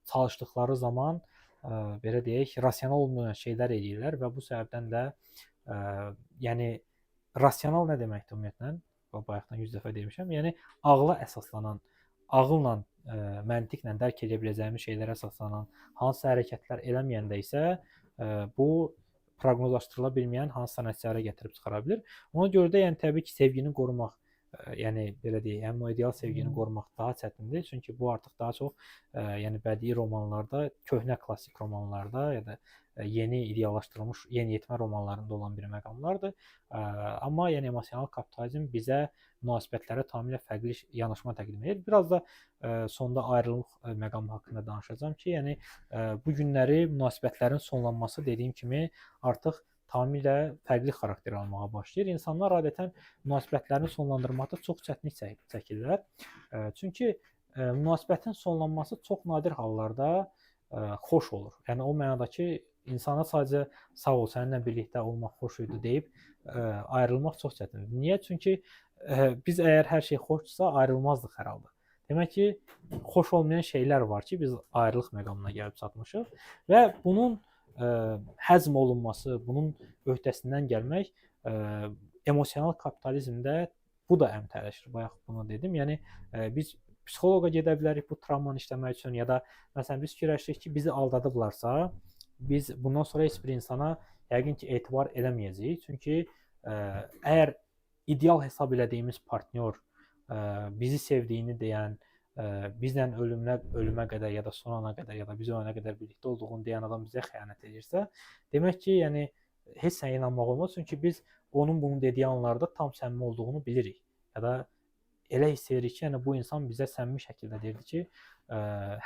çalışdıkları zaman belə deyək, rasional olmayan şeylər edirlər və bu səbəbdən də yəni rasional nə deməkdir ümumiyyətlə? Bayaqdan 100 dəfə demişəm. Yəni ağla əsaslanan, ağılla, məntiqlə dərk edə biləcəyimiz şeylərə əsaslanan hansısa hərəkətlər eləməyəndə isə bu proqnozlaşdırıla bilməyən hansısa nəticələrə gətirib çıxara bilər. Ona görə də yəni təbii ki, sevgini qorumaq, yəni belə deyək, həmin o ideal sevgini qorumaq daha çətindir. Çünki bu artıq daha çox yəni bədii romanlarda, köhnə klassik romanlarda ya da yeni ideallaşdırılmış yeniyetmə romanlarında olan bir məqamlardır. Amma yəni emosional kapitalizm bizə münasibətlərə tamamilə fərqli yanaşma təqdim edir. Biraz da sonda ayrılıq məqamı haqqında danışacağam ki, yəni bu günləri münasibətlərin sonlanması dediyim kimi artıq tamamilə fərqli xarakter almağa başlayır. İnsanlar adətən münasibətlərini sonlandırmaqda çox çətinlik çəkirlər. Çünki münasibətin sonlanması çox nadir hallarda xoş olur. Yəni o mənada ki, insana sadəcə sağ ol, səninlə birlikdə olmaq xoş idi deyib ayrılmaq çox çətindir. Niyə? Çünki biz əgər hər şey xoşdursa ayrılmazdıq hər halda. Demək ki, xoş olmayan şeylər var ki, biz ayrılıq məqamına gəlib çatmışıq və bunun həzm olunması, bunun öhdəsindən gəlmək emosional kapitalizmdə bu da əmtələşir. Bayaq bunu dedim. Yəni biz psixoloqa gedə bilərik bu travmanı işləmək üçün ya da məsələn biz fikirləşirik ki, bizi aldadıblarsa, biz bundan sonra heç bir insana yəqin ki, etibar eləməyəcəyik. Çünki əgər ideal hesab elədiyimiz partnyor bizi sevdiyini deyən, bizlə ölümə qədər ya da son ana qədər ya da biz ölənə qədər birlikdə olduğunu deyən adam bizə xəyanət edirsə, demək ki, yəni heç nəyə inanmaq olmaz. Çünki biz onun bunu dediyi anlarda tam səmimi olduğunu bilirik. Ya da elə hiss edirik ki, yəni bu insan bizə səmimi şəkildə deyirdi ki,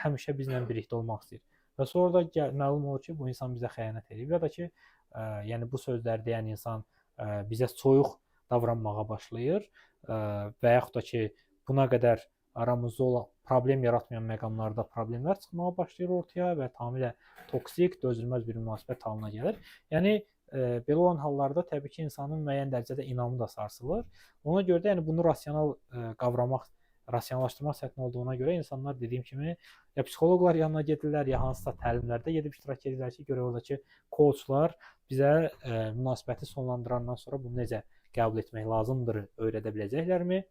həmişə bizlə birlikdə olmaq istəyir. Və sonra da məlum olur ki, bu insan bizə xəyanət edib ya da ki, yəni bu sözləri deyən insan bizə soyuq davranmağa başlayır və yaxud da ki, buna qədər aramızda olan problem yaratmayan məqamlarda problemlər çıxmağa başlayır ortaya və tamamilə toksik, dözülməz bir münasibət halına gəlir. Yəni belə olan hallarda təbii ki, insanın müəyyən dərəcədə inamı da sarsılır. Ona görə də yəni bunu rasional qavramaq, rasionallaşdırmaq çətin olduğuna görə insanlar dediyim kimi ya psixoloqlar yanına gedirlər, ya hansısa təlimlərdə gedib iştirak edirlər ki, görə oradakı coachlar bizə münasibəti sonlandırandan sonra bunu necə qəbul etmək lazımdır öyrədə biləcəklərmi?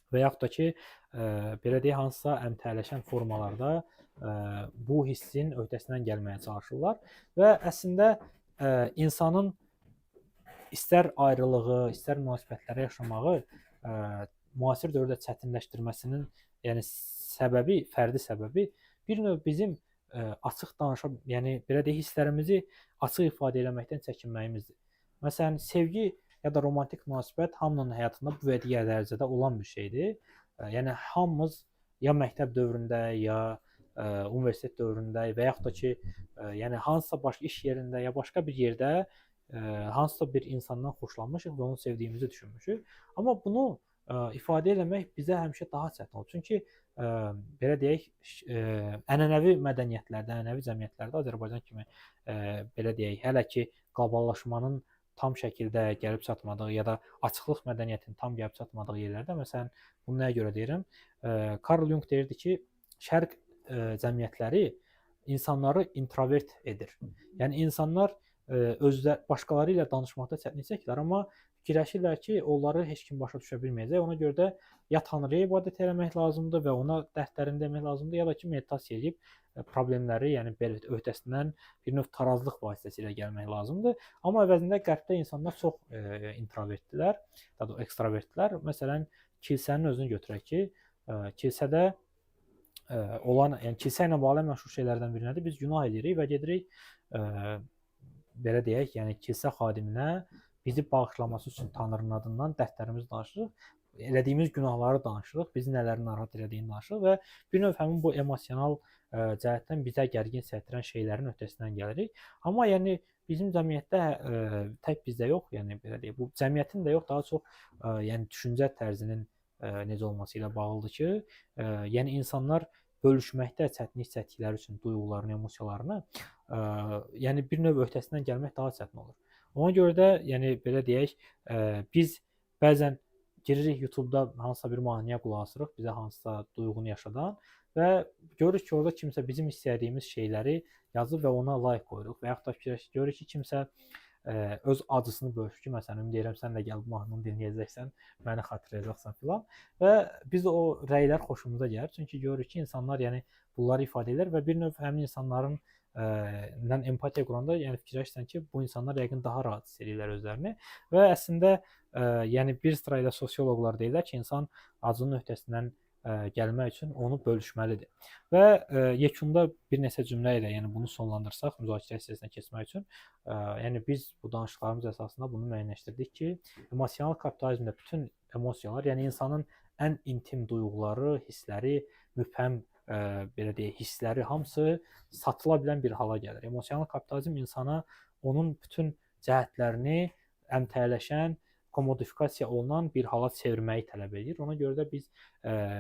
Və yaxud da ki, belə deyək, hansısa əmtələşən formalarda bu hissin öhdəsindən gəlməyə çalışırlar və əslində insanın istər ayrılığı, istər münasibətləri yaşamağı müasir dövrdə çətinləşdirməsinin yəni səbəbi, fərdi səbəbi bir növ bizim açıq danışa, yəni belə deyək, hisslərimizi açıq ifadə etməkdən çəkinməyimizdir. Məsələn, sevgi ya da romantik münasibət hamının həyatında bu və digər dərəcədə olan bir şeydir. Yəni hamımız ya məktəb dövründə, ya universitet dövründə və yaxud da ki, yəni hansısa başqa iş yerində ya başqa bir yerdə hansısa bir insandan xoşlanmışıq və onu sevdiyimizi düşünmüşük. Amma bunu ifadə eləmək bizə həmişə daha çətin olur. Çünki belə deyək, ənənəvi mədəniyyətlərdə, ənənəvi cəmiyyətlərdə Azərbaycan kimi belə deyək, hələ ki qloballaşmanın tam şəkildə gəlib çatmadığı ya da açıqlıq mədəniyyətinin tam gəlib çatmadığı yerlərdə, məsələn, bunu nəyə görə deyirəm? Karl Jung deyirdi ki, şərq cəmiyyətləri insanları introvert edir. Yəni insanlar başqaları ilə danışmaqda çətinlik çəkirlər, amma fikirləşirlər ki, onları heç kim başa düşə bilməyəcək. Ona görə də ya Tanrıya ibadət etmək lazımdır və ona dərdlərini demək lazımdır, ya da ki meditasiya edib problemləri, yəni belə öhdəsindən bir növ tarazlıq vasitəsilə gəlmək lazımdır. Amma əvəzində qərbdə insanlar çox introvertdilər, ya da ekstravertdilər. Məsələn, kilsənin özünü götürək ki, kilsədə olan, yəni kilsə ilə bağlı məşhur şeylərdən biri nədir? Biz günah edirik və gedirik belə deyək, yəni kilsə xadiminə bizi bağışlaması üçün Tanrının adından dərdlərimizi danışırıq, elədiyimiz günahları danışırıq, bizi nələri narahat elədiyini danışırıq və bir növ həmin bu emosional cəhətdən bizə gərgin hissetdirən şeylərin öhdəsindən gəlirik. Amma yəni bizim cəmiyyətdə tək bizdə yox, yəni belə deyək, bu cəmiyyətin də yox, daha çox yəni düşüncə tərzinin necə olması ilə bağlıdır ki, yəni insanlar bölüşməkdə çətinlik çəkdikləri üçün duyğularını, emosiyalarını, yəni bir növ öhdəsindən gəlmək daha çətin olur. Ona görə də, yəni belə deyək, biz bəzən giririk YouTube-da hansısa bir mahnıya qulaq asırıq, bizə hansısa duyğunu yaşadan və görürük ki, orada kimsə bizim istədiyimiz şeyləri yazıb və ona like qoyuruq və yaxud da görürük ki, kimsə öz acısını bölüşür ki, məsələn, deyirəm, sən də gəl bu mahnını dinləyəcəksən, məni xatırlayacaqsan filan və biz o rəylər xoşumuza gəlir, çünki görürük ki, insanlar yəni bunları ifadə edir və bir növ həmin insanların empatiya quranda, yəni fikirləşirsən ki, bu insanlar yəqin daha rahat hiss edirlər özlərini və əslində yəni bir sıra ilə sosioloqlar deyirlər ki, insan acının öhdəsindən gəlmək üçün onu bölüşməlidir. Və yekunda bir neçə cümlə ilə, yəni bunu sonlandırsaq, müzakirə hissəsinə keçmək üçün, yəni biz bu danışıqlarımız əsasında bunu müəyyənləşdirdik ki, emosional kapitalizmdə bütün emosiyalar, yəni insanın ən intim duyğuları, hissləri, mübhəm belə deyək, hissləri hamısı satıla bilən bir hala gəlir. Emosional kapitalizm insana onun bütün cəhətlərini əmtəələşən, komodifikasiya olunan bir hala çevirməyi tələb edir. Ona görə də biz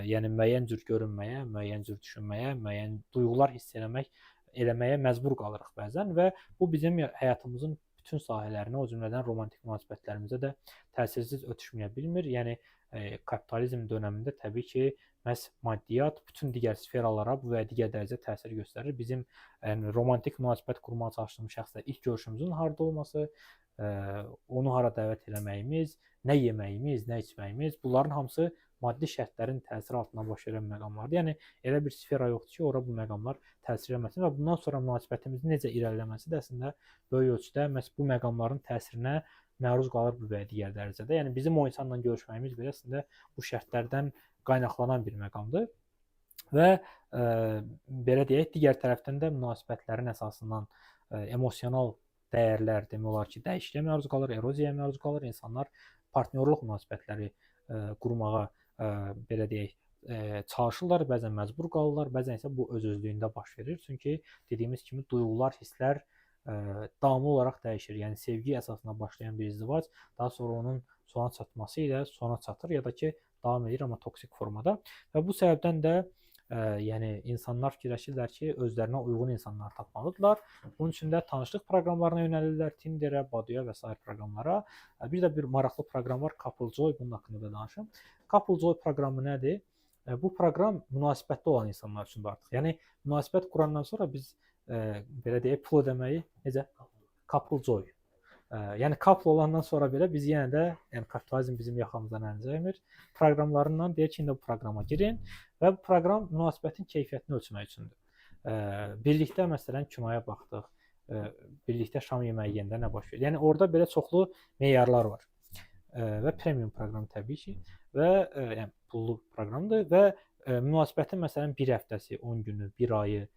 yəni müəyyən cür görünməyə, müəyyən cür düşünməyə, müəyyən duyğular hiss eləməyə məcbur qalırıq bəzən və bu bizim həyatımızın bütün sahələrinə, o cümlədən romantik münasibətlərimizə də təsirsiz ötüşməyə bilmir. Yəni kapitalizm dövründə təbii ki, məhz maddiyyat bütün digər sferalara bu və digər dərəcədə təsir göstərir. Bizim yəni romantik münasibət qurmağa çalışdığımız şəxslə ilk görüşümüzün harda olması, onu hara dəvət eləməyimiz, nə yeməyimiz, nə içməyimiz, bunların hamısı maddi şərtlərin təsiri altında baş verən məqamlardır. Yəni elə bir sfera yoxdur ki, ora bu məqamlar təsir etməsin və bundan sonra münasibətimizin necə irəliləməsi də əslində böyük ölçüdə məhz bu məqamların təsirinə məruz qalır bu və digər dərəcədə. Yəni bizim o insanla görüşməyimiz belə əslində bu şərtlərdən qaynaqlanan bir məqamdır. Və belə deyək, digər tərəfdən də münasibətlərin əsasından emosional dəyərlər demək olar ki, dəyişikliyə məruz qalır, eroziyaya məruz qalır. İnsanlar partnyorluq münasibətləri qurmağa belə deyək, çalışırlar, bəzən məcbur qalırlar, bəzən isə bu öz-özlüyündə baş verir. Çünki dediyimiz kimi duyğular, hisslər davamlı olaraq dəyişir. Yəni sevgi əsasında başlayan bir izdivac daha sonra onun sona çatması ilə sona çatır ya da ki davam edir, amma toksik formada. Və bu səbəbdən də yəni insanlar fikirləşirlər ki, özlərinə uyğun insanlar tapmalıdırlar. Bunun üçün də tanışlıq proqramlarına yönəlirlər, Tinderə, Badoo və sair proqramlara. Bir də bir maraqlı proqram var, Couple Joy, bunun haqqında da danışım. Couple Joy proqramı nədir? Bu proqram münasibətdə olan insanlar üçündür artıq. Yəni münasibət qurandan sonra biz belə deyək, pul ödəməyi necə? Couple Joy. Yəni couple olandan sonra belə biz yenə də, yəni kapitalizm bizim yaxamızdan əlini çəkmir. Proqramlarından deyək ki, indi bu proqrama girin və bu proqram münasibətin keyfiyyətini ölçmək üçündür. Birlikdə məsələn kinoya baxdıq, birlikdə şam yeməyi yeyəndə nə baş verir? Yəni orada belə çoxlu meyarlar var. Və premium proqram təbii ki və yəni pullu proqramdır və münasibətin məsələn bir həftəsi, 10 günü, 1 ayı,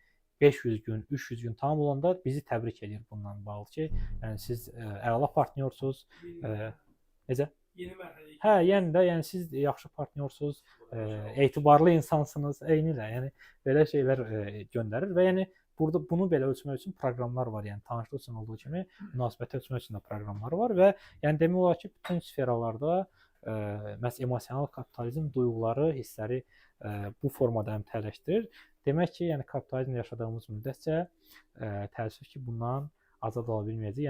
500 gün, 300 gün tamam olanda bizi təbrik edir bundan bağlı ki, yəni siz əla partnyorsunuz. Necə? Yeni mərhələ. Hə, yəni də, yəni siz yaxşı partnyorsunuz, etibarlı insansınız, eyni ilə, yəni belə şeylər göndərir və yəni burada bunu belə ölçmək üçün proqramlar var. Yəni tanışlıq üçün olduğu kimi münasibəti ölçmək üçün də proqramlar var və yəni demək olar ki, bütün sferalarda məhz emosional kapitalizm duyğuları, hissləri bu formada əmtələşdirir. Demək ki, yəni kapitalizmdə yaşadığımız müddətcə təəssüf ki, bundan azad ola bilməyəcəyik.